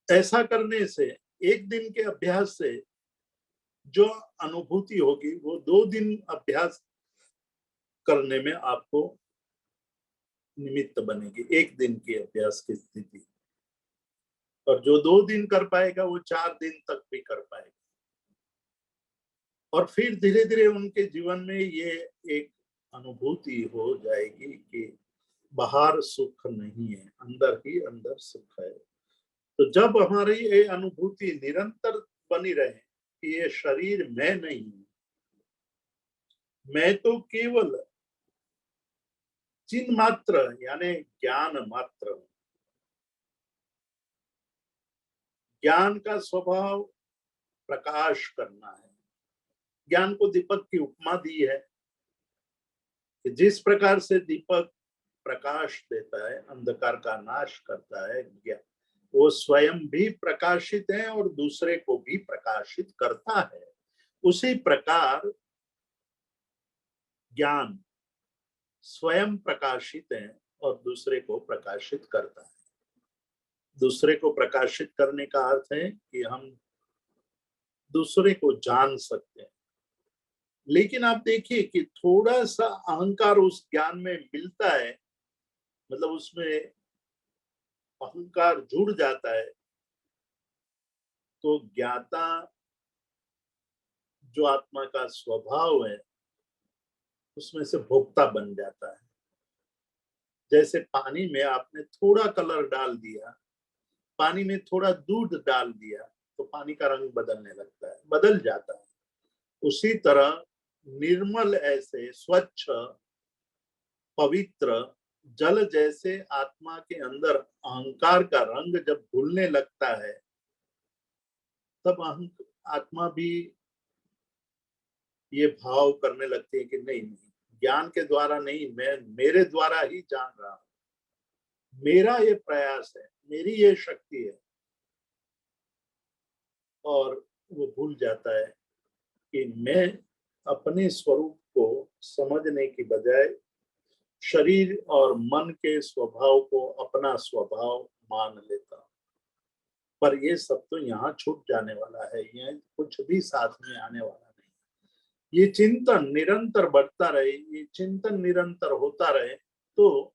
S1: ऐसा करने से, एक दिन के अभ्यास से जो अनुभूति होगी, वो 2 दिन अभ्यास करने में आपको निमित्त बनेगी। एक दिन की अभ्यास की स्थिति, और जो 2 दिन कर पाएगा वो 4 दिन तक भी कर पाएगा। और फिर धीरे धीरे उनके जीवन में ये एक अनुभूति हो जाएगी कि बाहर सुख नहीं है, अंदर ही अंदर सुख है। तो जब हमारी ये अनुभूति निरंतर बनी रहे कि ये शरीर मैं नहीं हूं, मैं तो केवल चिन्ह मात्र यानी ज्ञान मात्र हूं। ज्ञान का स्वभाव प्रकाश करना है। ज्ञान को दीपक की उपमा दी है कि जिस प्रकार से दीपक प्रकाश देता है, अंधकार का नाश करता है, ज्ञान वो स्वयं भी प्रकाशित है और दूसरे को भी प्रकाशित करता है। उसी प्रकार ज्ञान स्वयं प्रकाशित है और दूसरे को प्रकाशित करता है। दूसरे को प्रकाशित करने का अर्थ है कि हम दूसरे को जान सकते हैं। लेकिन आप देखिए कि थोड़ा सा अहंकार उस ज्ञान में मिलता है, मतलब उसमें अहंकार जुड़ जाता है, तो ज्ञाता जो आत्मा का स्वभाव है उसमें से भोक्ता बन जाता है। जैसे पानी में आपने थोड़ा कलर डाल दिया, पानी में थोड़ा दूध डाल दिया, तो पानी का रंग बदलने लगता है, बदल जाता है। उसी तरह निर्मल, ऐसे स्वच्छ पवित्र जल जैसे आत्मा के अंदर अहंकार का रंग जब घुलने लगता है, तब आत्मा भी ये भाव करने लगती है कि नहीं नहीं, ज्ञान के द्वारा नहीं, मैं मेरे द्वारा ही जान रहा हूं, मेरा ये प्रयास है, मेरी ये शक्ति है। और वो भूल जाता है कि मैं अपने स्वरूप को समझने की बजाय शरीर और मन के स्वभाव को अपना स्वभाव मान लेता हूं। पर ये सब तो यहाँ छूट जाने वाला है, ये कुछ भी साथ में आने वाला नहीं। ये चिंतन निरंतर बढ़ता रहे, ये चिंतन निरंतर होता रहे, तो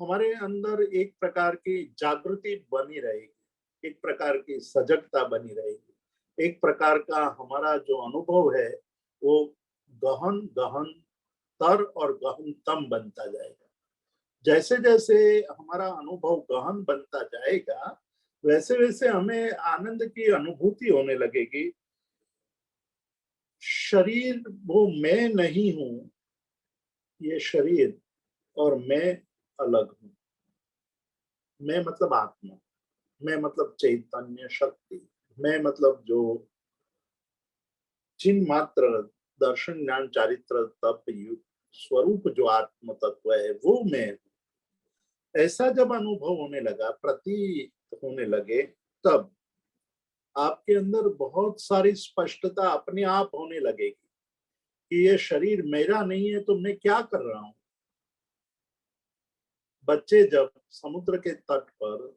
S1: हमारे अंदर एक प्रकार की जागृति बनी रहेगी, एक प्रकार की सजगता बनी रहेगी, एक प्रकार का हमारा जो अनुभव है वो गहन गहन तर और गहनतम बनता जाएगा। जैसे जैसे हमारा अनुभव गहन बनता जाएगा, वैसे वैसे हमें आनंद की अनुभूति होने लगेगी। शरीर वो मैं नहीं हूं, ये शरीर और मैं अलग हूं। मैं मतलब आत्मा, मैं मतलब चैतन्य शक्ति, मैं मतलब जो चिन्ह मात्र दर्शन ज्ञान चारित्र तप युक्त स्वरूप जो आत्म तत्व है वो मैं हूं। ऐसा जब अनुभव होने लगा, प्रतीत होने लगे, तब आपके अंदर बहुत सारी स्पष्टता अपने आप होने लगेगी कि ये शरीर मेरा नहीं है, तो मैं क्या कर रहा हूं। बच्चे जब समुद्र के तट पर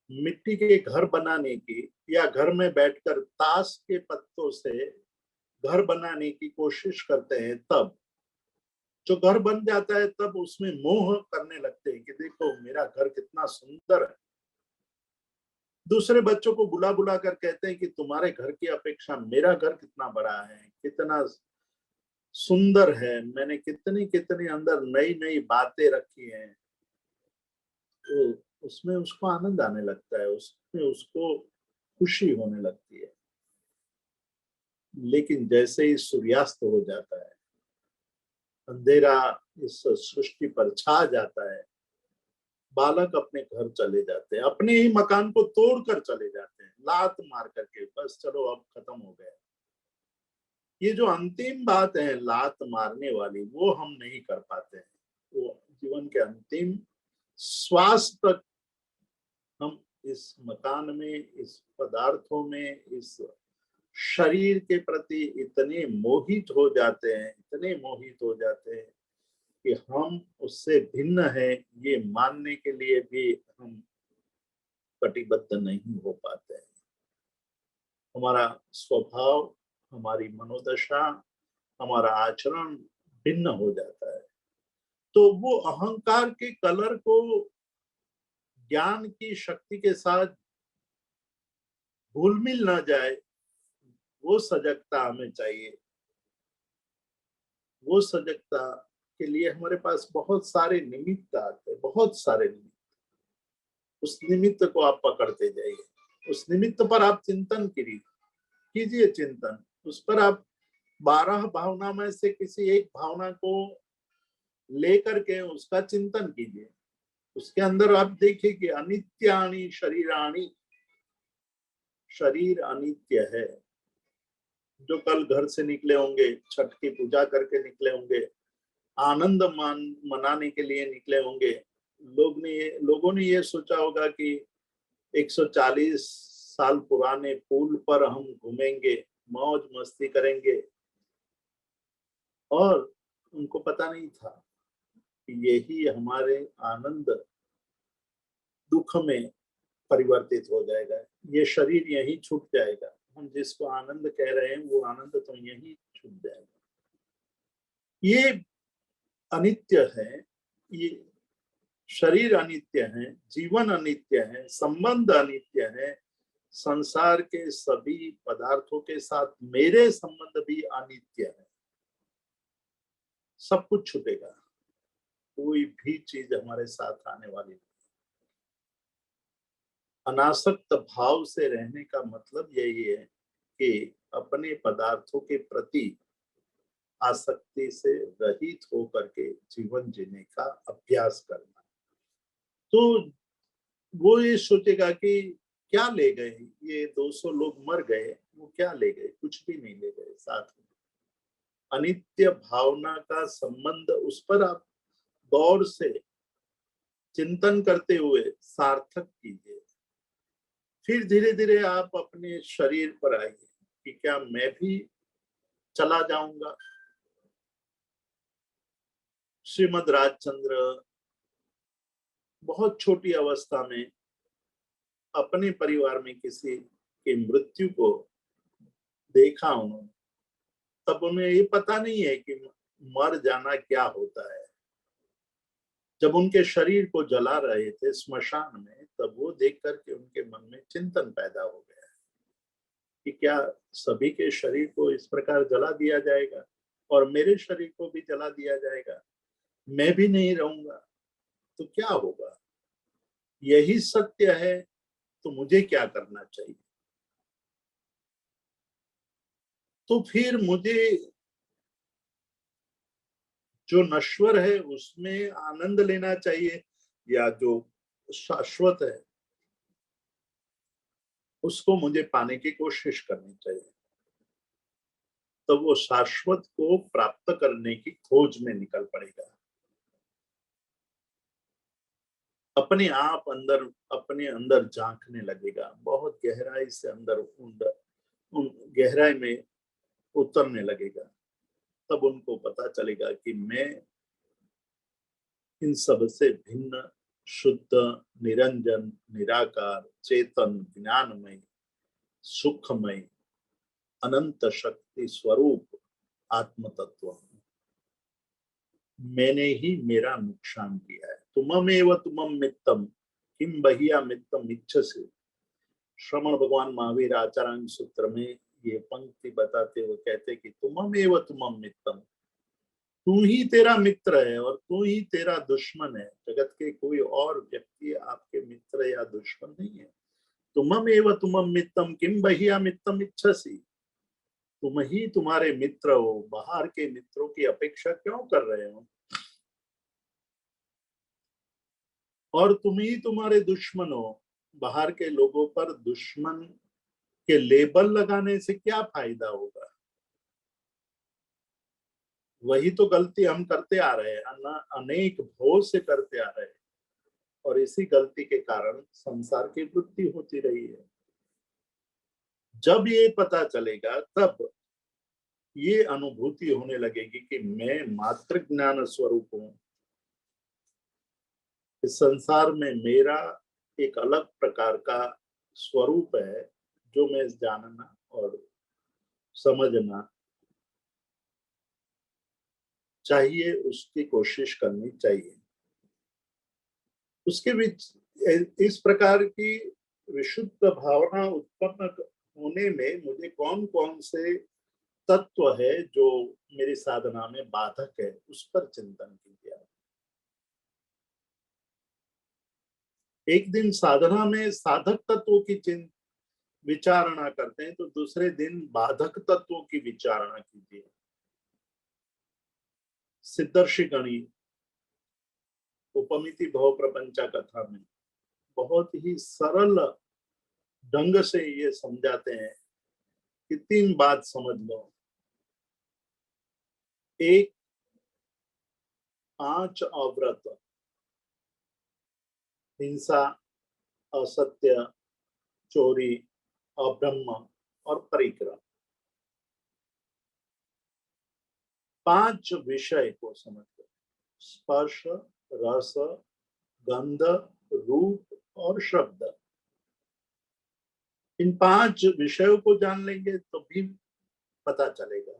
S1: मिट्टी के घर बनाने की या घर में बैठकर ताश के पत्तों से घर बनाने की कोशिश करते हैं, तब जो घर बन जाता है तब उसमें मोह करने लगते हैं कि देखो मेरा घर कितना सुंदर है। दूसरे बच्चों को बुला बुला कर कहते हैं कि तुम्हारे घर की अपेक्षा मेरा घर कितना बड़ा है, कितना सुंदर है, मैंने कितनी कितनी अंदर नई नई बातें रखी हैं। तो उसमें उसको आनंद आने लगता है, उसमें उसको खुशी होने लगती है। लेकिन जैसे ही सूर्यास्त हो जाता है, अंधेरा इस सृष्टि पर छा जाता है, बालक अपने घर चले जाते हैं, अपने ही मकान को तोड़ कर चले जाते हैं, लात मार करके, बस चलो अब खत्म हो गया। ये जो अंतिम बात है लात मारने वाली, वो हम नहीं कर पाते हैं। वो जीवन के अंतिम श्वास तक हम इस मकान में, इस पदार्थों में, इस शरीर के प्रति इतने मोहित हो जाते हैं, इतने मोहित हो जाते हैं कि हम उससे भिन्न है ये मानने के लिए भी हम कटिबद्ध नहीं हो पाते हैं। हमारा स्वभाव, हमारी मनोदशा, हमारा आचरण भिन्न हो जाता है। तो वो अहंकार के कलर को ज्ञान की शक्ति के साथ घुल मिल ना जाए, वो सजगता हमें चाहिए। वो सजगता के लिए हमारे पास बहुत सारे निमित्त आते हैं, बहुत सारे निमित्त। उस निमित्त को आप पकड़ते जाइए, उस निमित्त पर आप चिंतन कीजिए चिंतन। उस पर आप 12 भावना में से किसी एक भावना को लेकर के उसका चिंतन कीजिए। उसके अंदर आप देखिए कि अनित्यानि शरीराणि, शरीर अनित्य है। जो कल घर से निकले होंगे, छठ की पूजा करके निकले होंगे, आनंद मनाने के लिए निकले होंगे, लोगों ने ये सोचा होगा कि 140 साल पुराने पुल पर हम घूमेंगे, मौज मस्ती करेंगे, और उनको पता नहीं था कि यही हमारे आनंद दुख में परिवर्तित हो जाएगा। ये शरीर यहीं छूट जाएगा, हम जिसको आनंद कह रहे हैं वो आनंद तो यहीं छूट जाएगा। ये अनित्य है, ये शरीर अनित्य है, जीवन अनित्य है, संबंध अनित्य है, संसार के सभी पदार्थों के साथ मेरे संबंध भी अनित्य है। सब कुछ छूटेगा, कोई भी चीज हमारे साथ आने वाली नहीं। अनासक्त भाव से रहने का मतलब यही है कि अपने पदार्थों के प्रति आसक्ति से रहित होकर के जीवन जीने का अभ्यास करना। तो वो ये सोचेगा कि क्या ले गए, ये 200 लोग मर गए, वो क्या ले गए, कुछ भी नहीं ले गए साथ में। अनित्य भावना का संबंध उस पर आप गौर से चिंतन करते हुए सार्थक कीजिए। फिर धीरे धीरे आप अपने शरीर पर आइए कि क्या मैं भी चला जाऊंगा। श्रीमद राजचंद्र बहुत छोटी अवस्था में अपने परिवार में किसी की मृत्यु को देखा उन्होंने, तब उन्हें ये पता नहीं है कि मर जाना क्या होता है। जब उनके शरीर को जला रहे थे स्मशान में, तब वो देख करके उनके मन में चिंतन पैदा हो गया कि क्या सभी के शरीर को इस प्रकार जला दिया जाएगा और मेरे शरीर को भी जला दिया जाएगा, मैं भी नहीं रहूंगा तो क्या होगा? यही सत्य है तो मुझे क्या करना चाहिए? तो फिर मुझे जो नश्वर है उसमें आनंद लेना चाहिए या जो शाश्वत है उसको मुझे पाने की कोशिश करनी चाहिए। तो वो शाश्वत को प्राप्त करने की खोज में निकल पड़ेगा। अपने आप अंदर अपने अंदर झांकने लगेगा, बहुत गहराई से अंदर उन गहराई में उतरने लगेगा। तब उनको पता चलेगा कि मैं इन सब से भिन्न, शुद्ध, निरंजन, निराकार, चेतन, ज्ञानमय, सुखमय, अनंत शक्ति स्वरूप आत्म तत्व हूं। मैंने ही मेरा नुकसान किया है। तुममेव तुमम मित्तम किम बहिया मित्तम इच्छसे। श्रमण भगवान महावीर आचार्य सूत्र में ये पंक्ति बताते हुए कहते कि तुममेव तुमम मित्तम, तू ही तेरा मित्र है और तू ही तेरा दुश्मन है। जगत के कोई और व्यक्ति आपके मित्र या दुश्मन नहीं है। तुममेव तुमम मित्तम किम बहिया मित्तम इच्छसी। तुम ही तुम्हारे मित्र हो, बाहर के मित्रों की अपेक्षा क्यों कर रहे हो? और तुम ही तुम्हारे दुश्मन हो, बाहर के लोगों पर दुश्मन के लेबल लगाने से क्या फायदा होगा? वही तो गलती हम करते आ रहे हैं, अनेक भोर से करते आ रहे हैं और इसी गलती के कारण संसार की वृद्धि होती रही है। जब ये पता चलेगा तब ये अनुभूति होने लगेगी कि मैं मात्र ज्ञान स्वरूप हूं। इस संसार में मेरा एक अलग प्रकार का स्वरूप है जो मैं जानना और समझना चाहिए, उसकी कोशिश करनी चाहिए। उसके बीच इस प्रकार की विशुद्ध भावना उत्पन्न होने में मुझे कौन कौन से तत्व है जो मेरी साधना में बाधक है, उस पर चिंतन कीजिए। एक दिन साधना में साधक तत्वों की विचारणा करते हैं तो दूसरे दिन बाधक तत्वों की विचारणा कीजिए। सिद्धर्षि गणी उपमिति भव प्रपंचा कथा में बहुत ही सरल ढंग से ये समझाते हैं कि तीन बात समझ लो। एक, पांच अव्रत, हिंसा, असत्य, चोरी, अब्रह्म और परिक्रम। पांच विषय को समझ लो, स्पर्श, रस, गंध, रूप और शब्द। इन पांच विषयों को जान लेंगे तो भी पता चलेगा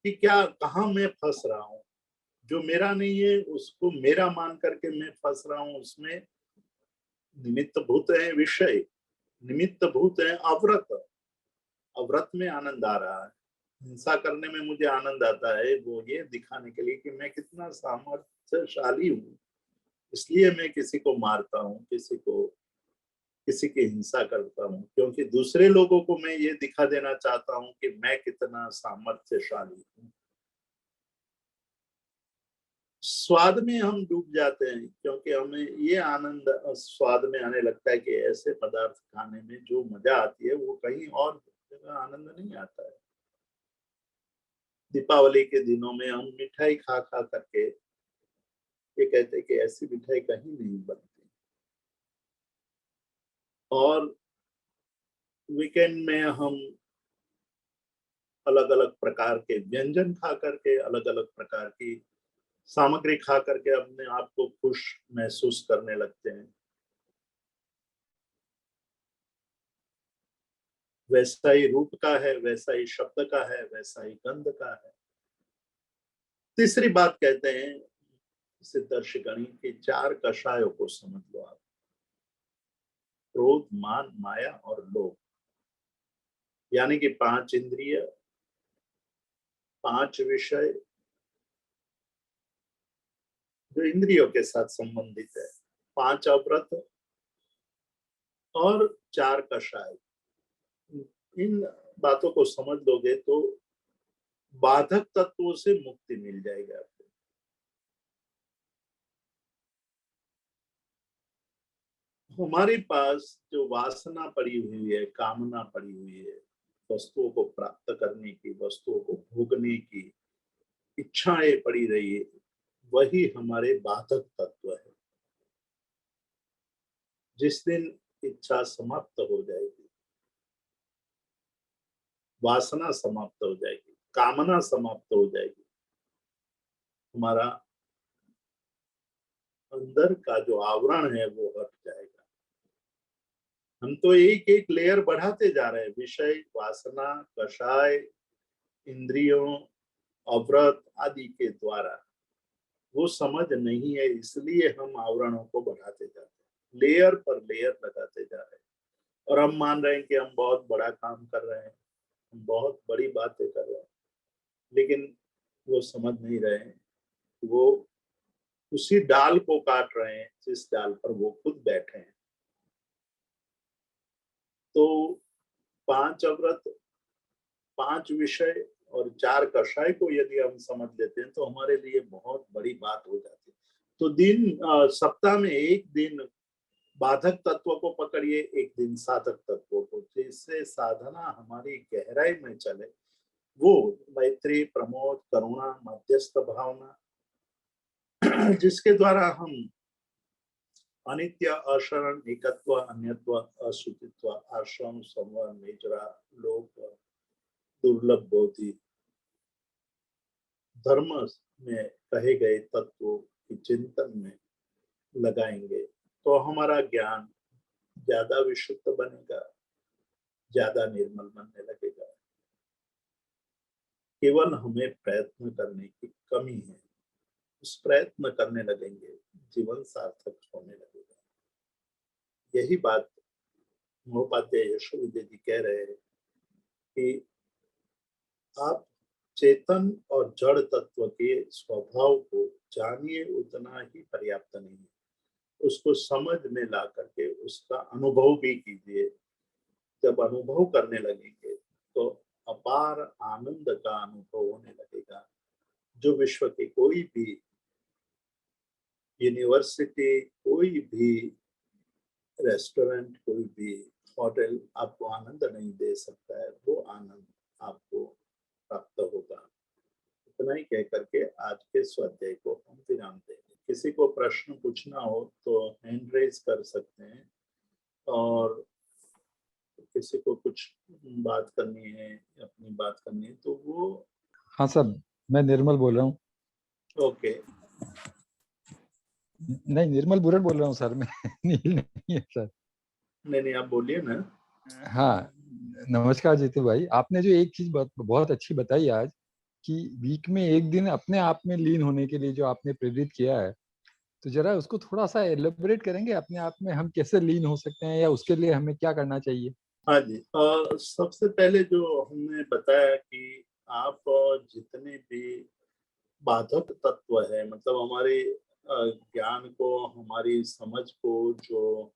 S1: कि क्या कहाँ मैं फंस रहा हूँ। जो मेरा नहीं है उसको मेरा मान करके मैं फंस रहा हूँ। उसमें निमित्त भूत है विषय, निमित्त भूत है अव्रत। अव्रत में आनंद आ रहा है, हिंसा करने में मुझे आनंद आता है, वो ये दिखाने के लिए कि मैं कितना सामर्थ्यशाली हूँ, इसलिए मैं किसी को मारता हूँ, किसी की हिंसा करता हूँ, क्योंकि दूसरे लोगों को मैं ये दिखा देना चाहता हूँ कि मैं कितना सामर्थ्यशाली हूँ। स्वाद में हम डूब जाते हैं क्योंकि हमें ये आनंद स्वाद में आने लगता है कि ऐसे पदार्थ खाने में जो मजा आती है वो कहीं और जगह आनंद नहीं आता है। दीपावली के दिनों में हम मिठाई खा खा करके ये कहते हैं कि ऐसी मिठाई कहीं नहीं बनती। और वीकेंड में हम अलग अलग प्रकार के व्यंजन खा करके, अलग अलग प्रकार की सामग्री खा करके अपने आप को खुश महसूस करने लगते हैं। वैसा ही रूप का है, वैसा ही शब्द का है, वैसा ही गंध का है। तीसरी बात कहते हैं सिद्धर्षि गणी के 4 कषायों को समझ लो आप, क्रोध, मान, माया और लोभ। यानी कि 5 इंद्रिय, 5 विषय जो इंद्रियों के साथ संबंधित है, 5 अव्रत और 4 कषाय। इन बातों को समझ लोगे तो बाधक तत्वों से मुक्ति मिल जाएगी आपको। हमारे पास जो वासना पड़ी हुई है, कामना पड़ी हुई है, वस्तुओं को प्राप्त करने की, वस्तुओं को भोगने की इच्छाएं पड़ी रही है, वही हमारे बाधक तत्व है। जिस दिन इच्छा समाप्त हो जाएगी, वासना समाप्त हो जाएगी, कामना समाप्त हो जाएगी, हमारा अंदर का जो आवरण है वो हट जाएगा। हम तो एक एक लेयर बढ़ाते जा रहे हैं, विषय, वासना, कषाय, इंद्रियों, अव्रत आदि के द्वारा। वो समझ नहीं है, इसलिए हम आवरणों को बढ़ाते जाते हैं, लेयर पर लेयर लगाते जा रहे हैं। और हम मान रहे हैं कि हम बहुत बड़ा काम कर रहे हैं, हम बहुत बड़ी बातें कर रहे हैं, लेकिन वो समझ नहीं रहे हैं, वो उसी डाल को काट रहे हैं जिस डाल पर वो खुद बैठे हैं। तो 5 अव्रत, 5 विषय और 4 कषाय को यदि हम समझ लेते हैं तो हमारे लिए बहुत बड़ी बात हो जाती है। तो सप्ताह में एक दिन बाधक तत्व को पकड़िए, एक दिन साधक तत्व को, जिससे साधना हमारी गहराई में चले। वो मैत्री, प्रमोद, करुणा, मध्यस्थ भावना, जिसके द्वारा हम अनित्य, अशरण, एकत्व, अन्यत्व, असुचित्व, आश्रम, संवर, निजरा, लोक, दुर्लभ, बोधि, धर्म में कहे गए तत्वों की चिंतन में लगाएंगे तो हमारा ज्ञान ज्यादा विशुद्ध बनेगा, ज्यादा निर्मल बनने लगेगा। केवल हमें प्रयत्न करने की कमी है, उस प्रयत्न करने लगेंगे, जीवन सार्थक होने लगेगा। यही बात महोपाध्याय यशोविद्या जी कह रहे हैं कि आप चेतन और जड़ तत्व के स्वभाव को जानिए, उतना ही पर्याप्त नहीं है, उसको समझ में ला करके उसका अनुभव भी कीजिए। जब अनुभव करने लगेंगे तो अपार आनंद का अनुभव होने लगेगा, जो विश्व की कोई भी यूनिवर्सिटी, कोई भी रेस्टोरेंट, कोई भी होटल आपको आनंद नहीं दे सकता है, वो आनंद आपको प्राप्त होगा। इतना ही कह करके आज के स्वाध्याय को हम विराम देंगे। किसी को प्रश्न पूछना हो तो हैंड रेज कर सकते हैं, और किसी को कुछ बात करनी है, अपनी बात करनी है तो वो।
S2: हाँ सर, मैं निर्मल बोल रहा हूँ।
S1: ओके।
S2: नहीं, निर्मल बुरन बोल रहा हूँ सर मैं। नील नहीं है सर।
S1: नहीं, आप बोलिए ना।
S2: हाँ, नमस्कार जीतू भाई। आपने जो एक चीज बहुत अच्छी बताई आज, कि वीक में एक दिन अपने आप में लीन होने के लिए जो आपने प्रेरित किया है, तो जरा उसको थोड़ा सा एलेबोरेट करेंगे, अपने आप में हम कैसे लीन हो सकते हैं या उसके लिए हमें क्या करना चाहिए?
S1: हाँ जी, सबसे पहले जो हमने बताया कि आप जितने भी बाधक तत्व है, मतलब हमारे ज्ञान को, हमारी समझ को जो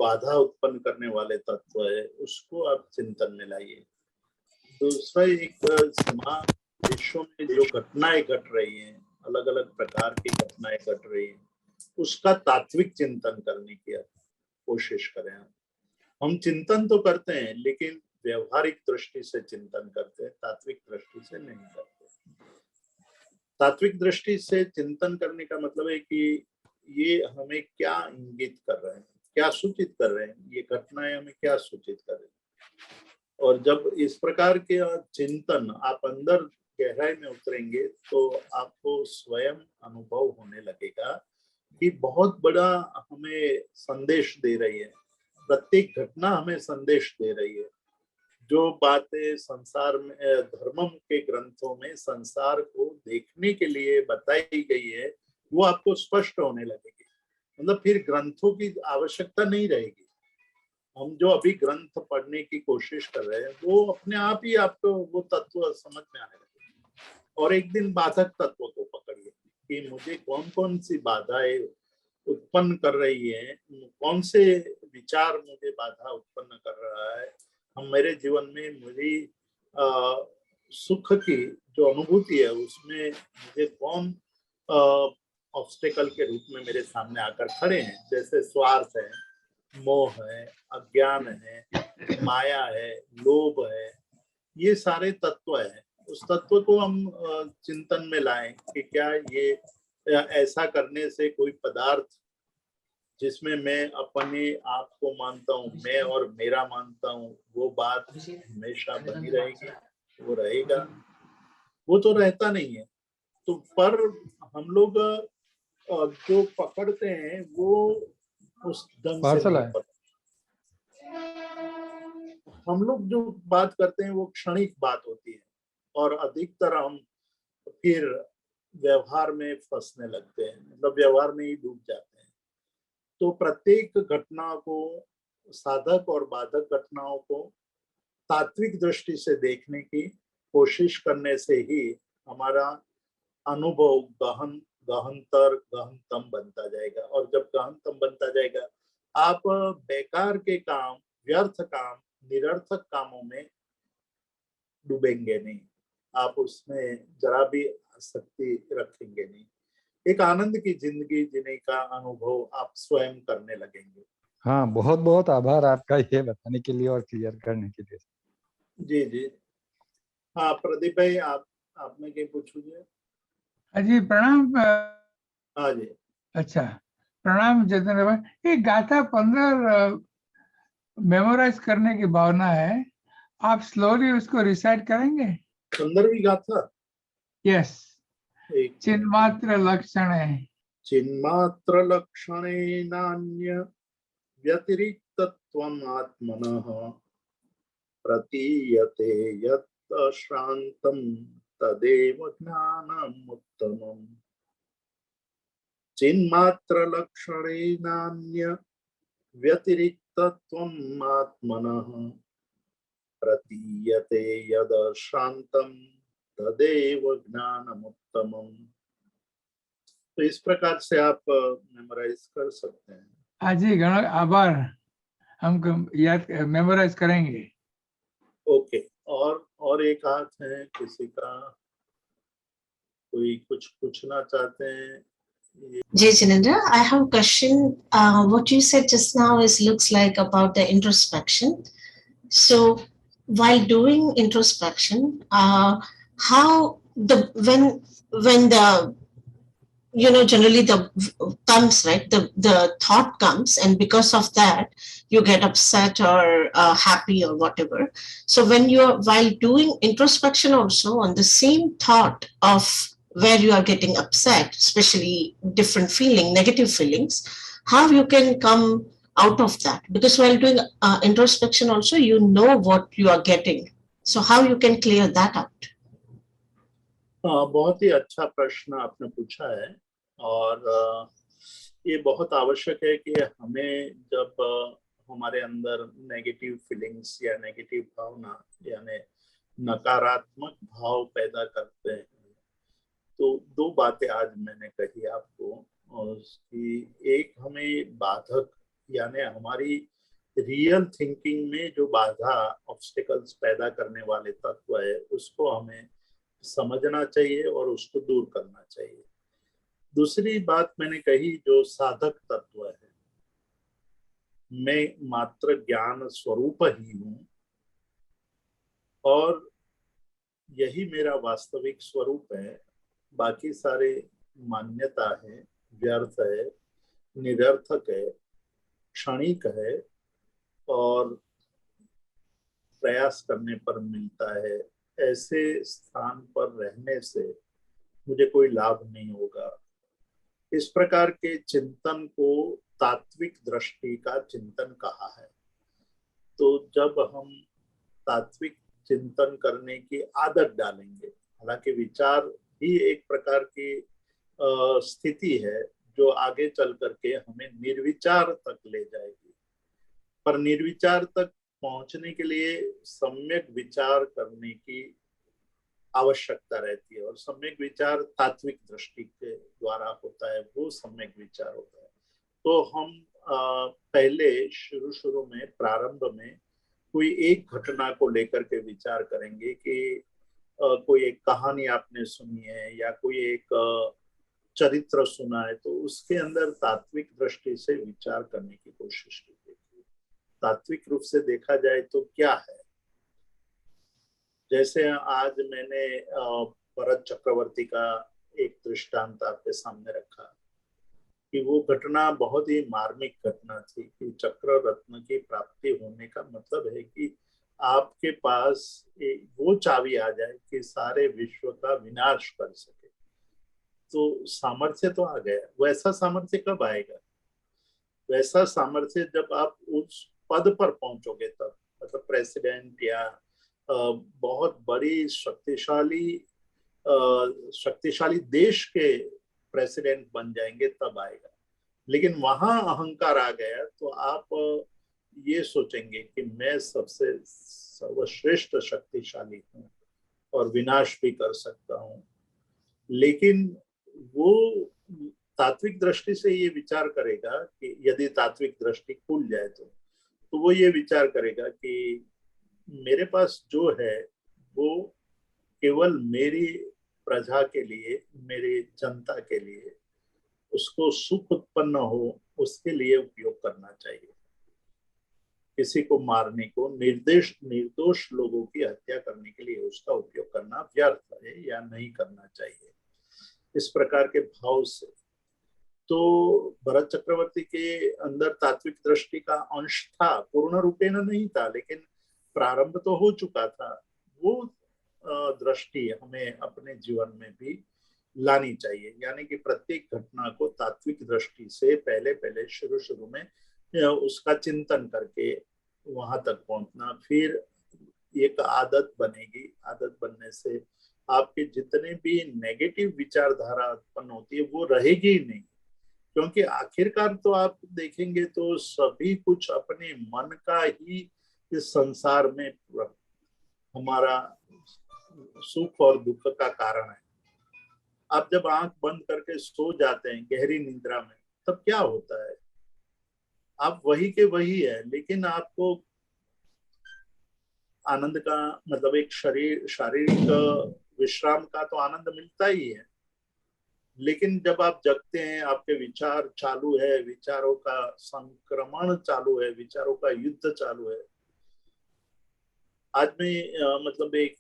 S1: बाधा उत्पन्न करने वाले तत्व है, उसको आप चिंतन में लाइए। दूसरा, एक समाज, विश्व में जो घटनाएं घट रही हैं, अलग अलग प्रकार की घटनाएं घट रही हैं, उसका तात्विक चिंतन करने की कोशिश करें। हम चिंतन तो करते हैं, लेकिन व्यवहारिक दृष्टि से चिंतन करते हैं, तात्विक दृष्टि से नहीं करते। तात्विक दृष्टि से चिंतन करने का मतलब है कि ये हमें क्या इंगित कर रहे हैं, क्या सूचित कर रहे हैं, ये घटनाएं हमें क्या सूचित कर रही हैं। और जब इस प्रकार के चिंतन आप अंदर गहराई में उतरेंगे तो आपको स्वयं अनुभव होने लगेगा कि बहुत बड़ा हमें संदेश दे रही है, प्रत्येक घटना हमें संदेश दे रही है। जो बातें संसार में, धर्मम के ग्रंथों में संसार को देखने के लिए बताई गई है, वो आपको स्पष्ट होने लगेगी। मतलब फिर ग्रंथों की आवश्यकता नहीं रहेगी। हम जो अभी ग्रंथ पढ़ने की कोशिश कर रहे हैं वो अपने आप ही आपको वो तत्व समझ में आने लगेगा। और एक दिन बाधक तत्व को पकड़िए कि मुझे कौन कौन सी बाधाएं उत्पन्न कर रही है, कौन से विचार मुझे बाधा उत्पन्न कर रहा है। हम मेरे जीवन में मेरी सुख की जो अनुभूति है उसमें मुझे कौन ऑब्स्टेकल के रूप में मेरे सामने आकर खड़े हैं। जैसे स्वार्थ है, मोह है, अज्ञान है, माया है, लोभ है, ये सारे तत्व हैं। उस तत्व को हम चिंतन में लाएं कि क्या ये ऐसा करने से कोई पदार्थ जिसमें मैं अपने आप को मानता हूँ, मैं और मेरा मानता हूँ, वो बात हमेशा बनी रहेगी, वो रहेगा? वो तो रहता नहीं है। तो पर हम लोग जो पकड़ते हैं वो उस ढंग से
S2: पार्सल
S1: नहीं
S2: आए।
S1: पकड़ते। हम लोग जो बात करते हैं वो क्षणिक बात होती है और अधिकतर हम फिर व्यवहार में फंसने लगते हैं, मतलब व्यवहार में ही डूब जाते हैं। तो प्रत्येक घटना को, साधक और बाधक घटनाओं को तात्विक दृष्टि से देखने की कोशिश करने से ही हमारा अनुभव गहन, गहनतर, गहनतम बनता जाएगा। और जब गहनतम बनता जाएगा, आप बेकार के काम, व्यर्थ काम, निरर्थक कामों में डूबेंगे नहीं, आप उसमें जरा भी आसक्ति रखेंगे नहीं। एक आनंद की जिंदगी जीने का अनुभव आप स्वयं करने लगेंगे।
S2: हाँ, बहुत बहुत आभार आपका ये बताने के लिए और क्लियर करने के लिए।
S1: जी जी। हाँ प्रदीप भाई, आपने क्या पूछोगे?
S3: जी प्रणाम।
S1: हाँ जी।
S3: अच्छा, प्रणाम जितेंद्र भाई। ये गाथा 15 मेमोराइज करने की भावना है, आप स्लोली उसको रिसाइट करेंगे?
S1: 15वीं गाथा।
S3: यस।
S1: एक
S3: चिन्मात्र लक्षण है।
S1: चिन्मात्र लक्षणेनान्य व्यतिरिक्तत्वम् आत्मनः प्रतीयते यत् श्रान्तं तदेव ज्ञानमुत्तमम्। चिन्मात्र लक्षणेनान्य व्यतिरिक्तत्वम् आत्मनः प्रतीयते यद शांतम तदेव ज्ञानमुत्तमम्। तो इस प्रकार से आप मेमोराइज कर सकते हैं।
S3: हाँ जी, गण आभार, हमको याद मेमोराइज करेंगे।
S1: ओके। और एक हाथ है किसी का, कोई कुछ पूछना चाहते हैं?
S4: Jay Chinendra, I have a question. What you said just now is looks like about the introspection. So, while doing introspection, how the when the generally the comes right, the thought comes, and because of that you get upset or happy or whatever. So when you're while doing introspection also on the same thought of where you are getting upset, especially different feeling, negative feelings, how you can come out of that? Because while doing introspection also you know what you are getting, so how you can clear that out?
S1: बहुत ही अच्छा प्रश्न आपने पूछा है। और ये बहुत आवश्यक है कि हमें जब हमारे अंदर नेगेटिव फीलिंग्स या नेगेटिव भावना यानी नकारात्मक भाव पैदा करते हैं, तो दो बातें आज मैंने कही आपको। और उसकी एक, हमें बाधक यानी हमारी रियल थिंकिंग में जो बाधा, ऑब्स्टिकल्स पैदा करने वाले तत्व है, उसको हमें समझना चाहिए और उसको दूर करना चाहिए। दूसरी बात मैंने कही जो साधक तत्व है, मैं मात्र ज्ञान स्वरूप ही हूं और यही मेरा वास्तविक स्वरूप है। बाकी सारे मान्यता है, व्यर्थ है, निरर्थक है, क्षणिक है और प्रयास करने पर मिलता है। ऐसे स्थान पर रहने से मुझे कोई लाभ नहीं होगा। इस प्रकार के चिंतन को तात्विक दृष्टि का चिंतन कहा है। तो जब हम तात्विक चिंतन करने की आदत डालेंगे, हालांकि विचार ही एक प्रकार की स्थिति है जो आगे चल करके हमें निर्विचार तक ले जाएगी। पर निर्विचार तक पहुंचने के लिए सम्यक विचार करने की आवश्यकता रहती है, और सम्यक विचार तात्विक दृष्टि के द्वारा होता है, वो सम्यक विचार होता है। तो हम पहले शुरू में प्रारंभ में कोई एक घटना को लेकर के विचार करेंगे कि कोई एक कहानी आपने सुनी है या कोई एक चरित्र सुना है, तो उसके अंदर तात्विक दृष्टि से विचार करने की कोशिश कीजिए। तात्विक रूप से देखा जाए तो क्या है, जैसे आज मैंने भरत चक्रवर्ती का एक दृष्टांत आपके सामने रखा कि वो घटना बहुत ही मार्मिक घटना थी कि चक्र रत्न की प्राप्ति होने का मतलब है कि आपके पास वो चाबी आ जाए कि सारे विश्व का विनाश कर सके। तो सामर्थ्य तो आ गया, वैसा सामर्थ्य कब आएगा? वैसा सामर्थ्य जब आप उस पद पर पहुंचोगे तब, मतलब प्रेसिडेंट या बहुत बड़ी शक्तिशाली देश के प्रेसिडेंट बन जाएंगे तब आएगा। लेकिन वहां अहंकार आ गया तो आप ये सोचेंगे कि मैं सबसे सर्वश्रेष्ठ शक्तिशाली हूँ और विनाश भी कर सकता हूँ। लेकिन वो तात्विक दृष्टि से ये विचार करेगा कि यदि तात्विक दृष्टि खुल जाए तो वो ये विचार करेगा कि मेरे पास जो है वो केवल मेरी प्रजा के लिए, मेरी जनता के लिए, उसको सुख उत्पन्न हो उसके लिए उपयोग करना चाहिए। किसी को मारने को, निर्दोष लोगों की हत्या करने के लिए उसका उपयोग करना व्यर्थ है या नहीं करना चाहिए, इस प्रकार के भाव से। तो भरत चक्रवर्ती के अंदर तात्विक दृष्टि का अंश था, पूर्ण रूपेण नहीं था, लेकिन प्रारंभ तो हो चुका था। वो दृष्टि हमें अपने जीवन में भी लानी चाहिए, यानी कि प्रत्येक घटना को तात्विक दृष्टि से पहले शुरू में उसका चिंतन करके वहां तक पहुंचना, फिर एक आदत बनेगी। आदत बनने से आपके जितने भी नेगेटिव विचारधारा उत्पन्न होती है वो रहेगी ही नहीं, क्योंकि आखिरकार तो आप देखेंगे तो सभी कुछ अपने मन का ही इस संसार में हमारा सुख और दुख का कारण है। आप जब आंख बंद करके सो जाते हैं गहरी निद्रा में, तब क्या होता है? आप वही के वही है, लेकिन आपको आनंद का मतलब एक शारीरिक विश्राम का तो आनंद मिलता ही है, लेकिन जब आप जगते हैं आपके विचार चालू है, विचारों का संक्रमण चालू है, विचारों का युद्ध चालू है। आज मैं मतलब एक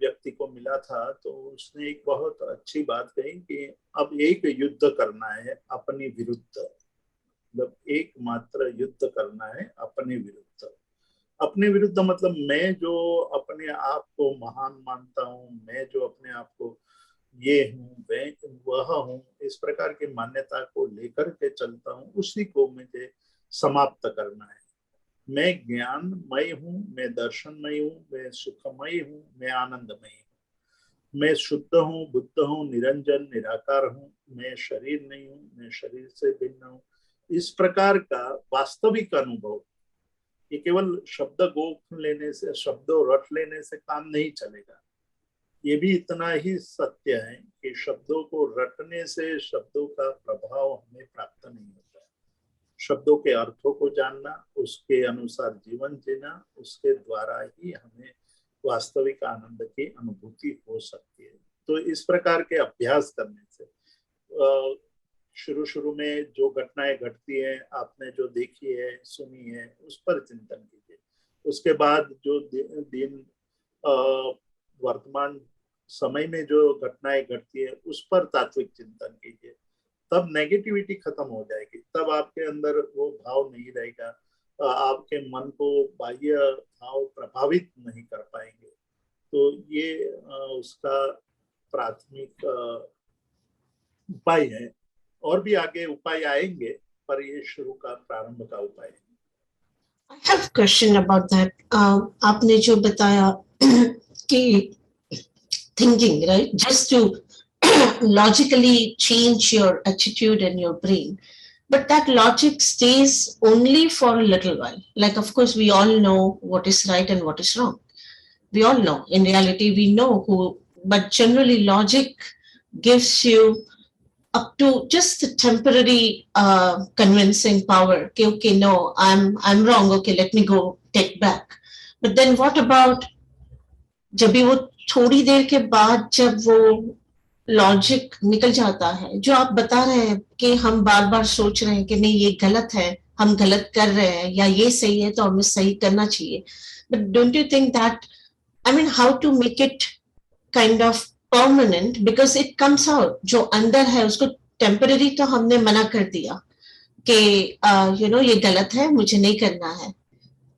S1: व्यक्ति को मिला था तो उसने एक बहुत अच्छी बात कही कि अब एक युद्ध करना है अपनी विरुद्ध, मतलब एकमात्र युद्ध करना है अपने विरुद्ध। अपने विरुद्ध मतलब मैं जो अपने आप को महान मानता हूँ, मैं जो अपने आप को ये हूँ वह हूँ, इस प्रकार की मान्यता को लेकर के चलता हूँ, उसी को मुझे समाप्त करना है। मैं ज्ञानमय हूँ, मैं दर्शनमय हूँ, मैं सुखमय हूँ, मैं आनंदमय हूँ, मैं शुद्ध हूँ, बुद्ध हूँ, निरंजन निराकार हूँ, मैं शरीर नहीं हूँ, मैं शरीर से भिन्न हूँ। इस प्रकार का वास्तविक अनुभव, ये केवल शब्द गोख लेने से, शब्दों रट लेने से काम नहीं चलेगा। ये भी इतना ही सत्य है कि शब्दों को रटने से शब्दों का प्रभाव हमें प्राप्त नहीं होता। शब्दों के अर्थों को जानना, उसके अनुसार जीवन जीना, उसके द्वारा ही हमें वास्तविक आनंद की अनुभूति हो सकती है। तो इस प्रकार के अभ्यास करने से शुरू में जो घटनाएं घटती हैं, आपने जो देखी है, सुनी है, उस पर चिंतन कीजिए। उसके बाद जो दिन वर्तमान समय में जो घटनाएं घटती है उस पर तात्विक चिंतन कीजिए। तब नेगेटिविटी खत्म हो जाएगी, तब आपके अंदर वो भाव नहीं रहेगा, आपके मन को बाह्य भाव प्रभावित नहीं कर पाएंगे। तो ये उसका प्राथमिक उपाय है, और भी आगे उपाय आएंगे, पर ये शुरू का प्रारंभ का उपाय है।
S4: I have a question about that. आपने जो बताया कि thinking, right, just to logically change your attitude and your brain. But that logic stays only for a little while. Like, of course, we all know what is right and what is wrong. We all know. In reality, we know who, but generally, logic gives you up to just the temporary convincing power. Okay, okay, no, I'm wrong. Okay, let me go take back. But then what about जब भी वो थोड़ी देर के बाद जब वो logic निकल जाता है, जो आप बता रहे हैं कि हम बार बार सोच रहे हैं कि नहीं ये गलत है, हम गलत कर रहे हैं, या ये सही है तो हमें सही करना चाहिए. But don't you think that, I mean, how to make it kind of permanent, because it comes out, जो अंदर है उसको टेम्पररी तो हमने मना कर दिया कि यू नो ये गलत है, मुझे नहीं करना है.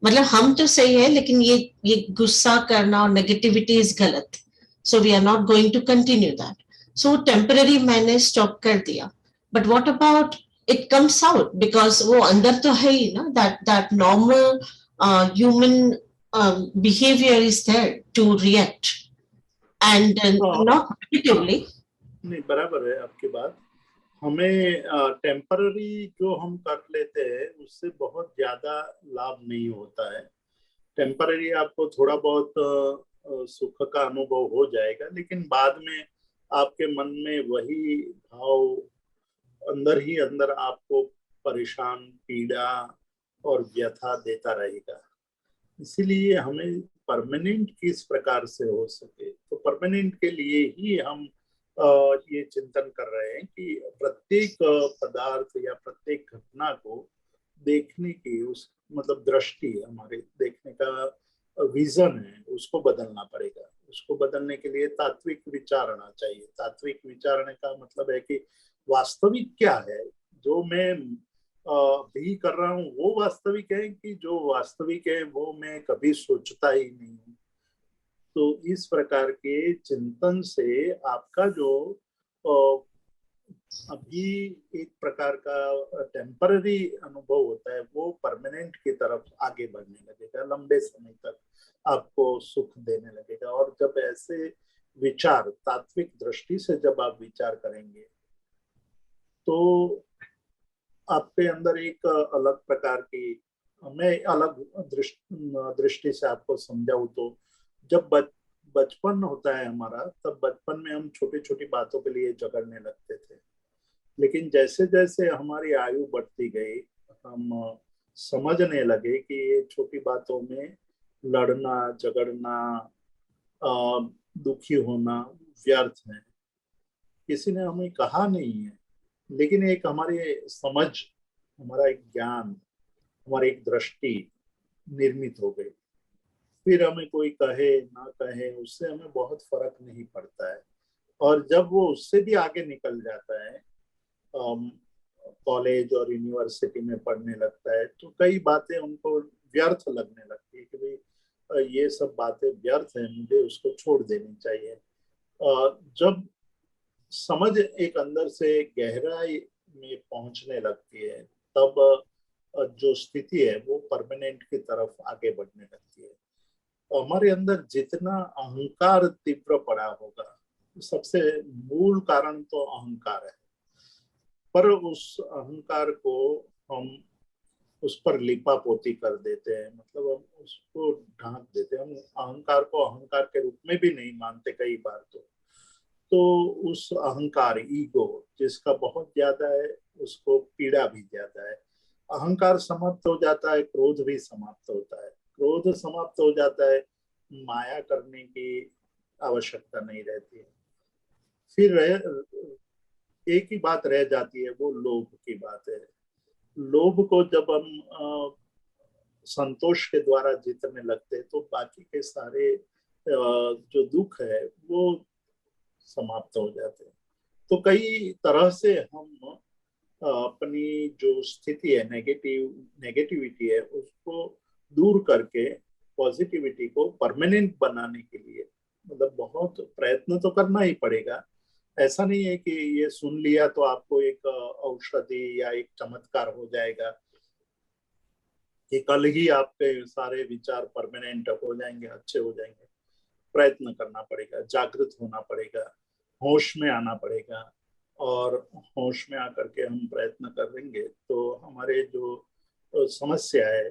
S4: मतलब हम तो सही है, लेकिन ये गुस्सा करना और नेगेटिविटी इज गलत, so we are not going to continue that. So temporary मैंने स्टॉप कर दिया. But what about it comes out, because वो अंदर तो है ही ना, that normal human behaviour is there to react and not negatively.
S1: नहीं, बराबर है आपकी बात. हमें टेम्पररी जो हम कर लेते हैं उससे बहुत ज्यादा लाभ नहीं होता है. टेम्पररी आपको थोड़ा बहुत सुख का अनुभव हो जाएगा, लेकिन बाद में आपके मन में वही भाव अंदर ही अंदर आपको परेशान, पीड़ा और व्यथा देता रहेगा. इसीलिए हमें परमानेंट किस प्रकार से हो सके, तो परमानेंट के लिए ही हम ये चिंतन कर रहे हैं कि प्रत्येक पदार्थ या प्रत्येक घटना को देखने की उस मतलब दृष्टि, हमारे देखने का विजन है, उसको बदलना पड़ेगा. उसको बदलने के लिए तात्विक विचार आना चाहिए. तात्विक विचारने का मतलब है कि वास्तविक क्या है, जो मैं भी कर रहा हूँ वो वास्तविक है, कि जो वास्तविक है वो मैं कभी सोचता ही नहीं हूँ. तो इस प्रकार के चिंतन से आपका जो अभी एक प्रकार का टेम्पररी अनुभव होता है वो परमानेंट की तरफ आगे बढ़ने लगेगा, लंबे समय तक आपको सुख देने लगेगा. और जब ऐसे विचार तात्विक दृष्टि से जब आप विचार करेंगे तो आपके अंदर एक अलग प्रकार की, मैं अलग दृष्टि से आपको समझाऊं तो, जब बचपन होता है हमारा, तब बचपन में हम छोटी छोटी बातों के लिए झगड़ने लगते थे. लेकिन जैसे जैसे हमारी आयु बढ़ती गई, हम समझने लगे कि ये छोटी बातों में लड़ना, झगड़ना, दुखी होना व्यर्थ है. किसी ने हमें कहा नहीं है, लेकिन एक हमारी समझ, हमारा एक ज्ञान, हमारी एक दृष्टि निर्मित हो गई. फिर हमें कोई कहे ना कहे उससे हमें बहुत फर्क नहीं पड़ता है. और जब वो उससे भी आगे निकल जाता है, कॉलेज और यूनिवर्सिटी में पढ़ने लगता है, तो कई बातें उनको व्यर्थ लगने लगती है कि भाई ये सब बातें व्यर्थ है, मुझे उसको छोड़ देनी चाहिए. जब समझ एक अंदर से गहराई में पहुंचने लगती है, तब जो स्थिति है वो परमानेंट की तरफ आगे बढ़ने लगती है. हमारे अंदर जितना अहंकार तीव्र पड़ा होगा, सबसे मूल कारण तो अहंकार है. पर उस अहंकार को हम उस पर लिपापोती कर देते हैं, मतलब हम उसको ढांक देते हैं. हम अहंकार को अहंकार के रूप में भी नहीं मानते कई बार. तो उस अहंकार, ईगो जिसका बहुत ज्यादा है, उसको पीड़ा भी ज्यादा है. अहंकार समाप्त हो जाता है, क्रोध भी समाप्त होता है. क्रोध समाप्त हो जाता है, माया करने की आवश्यकता नहीं रहती है. फिर एक ही बात रह जाती है, वो लोभ की बात है. लोभ को जब हम संतोष के द्वारा जीतने लगते हैं तो बाकी के सारे जो दुख है वो समाप्त हो जाते हैं. तो कई तरह से हम अपनी जो स्थिति है, नेगेटिविटी है, उसको दूर करके पॉजिटिविटी को परमानेंट बनाने के लिए मतलब बहुत प्रयत्न तो करना ही पड़ेगा. ऐसा नहीं है कि ये सुन लिया तो आपको एक औषधि या एक चमत्कार हो जाएगा कि कल ही आपके सारे विचार परमानेंट हो जाएंगे, अच्छे हो जाएंगे. प्रयत्न करना पड़ेगा, जागृत होना पड़ेगा. होश में आना पड़ेगा, और होश में आकर के हम प्रयत्न करेंगे तो हमारे जो समस्या है,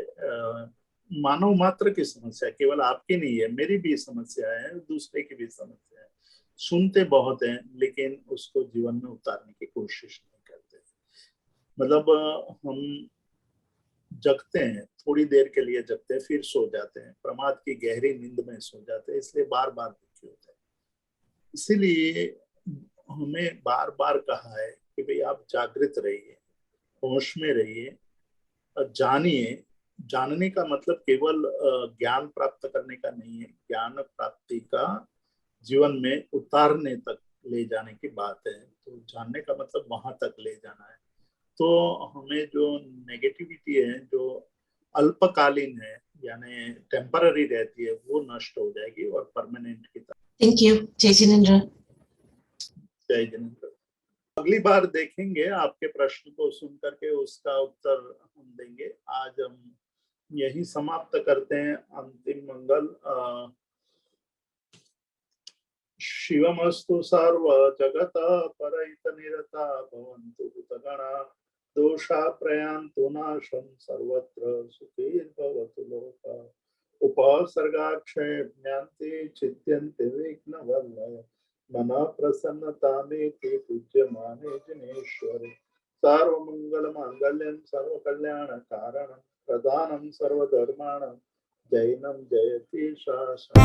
S1: मानव मात्र की समस्या, केवल आपकी नहीं है, मेरी भी समस्या है, दूसरे की भी समस्या है। सुनते बहुत हैं लेकिन उसको जीवन में उतारने की कोशिश नहीं करते। मतलब हम जगते हैं, थोड़ी देर के लिए जगते हैं, फिर सो जाते हैं, प्रमाद की गहरी नींद में सो जाते हैं, इसलिए बार बार दुखी होते हैं। इसीलिए हमें बार बार कहा है कि भाई आप जागृत रहिए, होश में रहिए, जानिए। जानने का मतलब केवल ज्ञान प्राप्त करने का नहीं है, ज्ञान प्राप्ति का जीवन में उतारने तक ले जाने की बात है। तो जानने का मतलब वहां तक ले जाना है। तो हमें जो नेगेटिविटी है, जो अल्पकालीन है, यानी टेम्पररी रहती है, वो नष्ट हो जाएगी और परमानेंट की तरह।
S4: Thank you, Jai Jinendra.
S1: जय जिनेंद्र। अगली बार देखेंगे, आपके प्रश्न को सुन करके उसका उत्तर हम देंगे। आज हम यही समाप्त करते हैं। अंतिम मंगल। शिवमस्तु सर्व जगत परहित निरता भवन्तु भूतगणा दोषा प्रयान्तु नाशं सर्वत्र सुखीर्भवतु लोकः। उपसर्गाक्षय ज्ञान्ति चित्यन्ते विघ्नवल्लभ मना प्रसन्नतामेति पूज्यमाने जिनेश्वरे। सर्वमङ्गलमाङ्गल्यं सर्वकल्याणकारणं प्रदानं सर्वधर्माणां जैनं जयति शासनम्।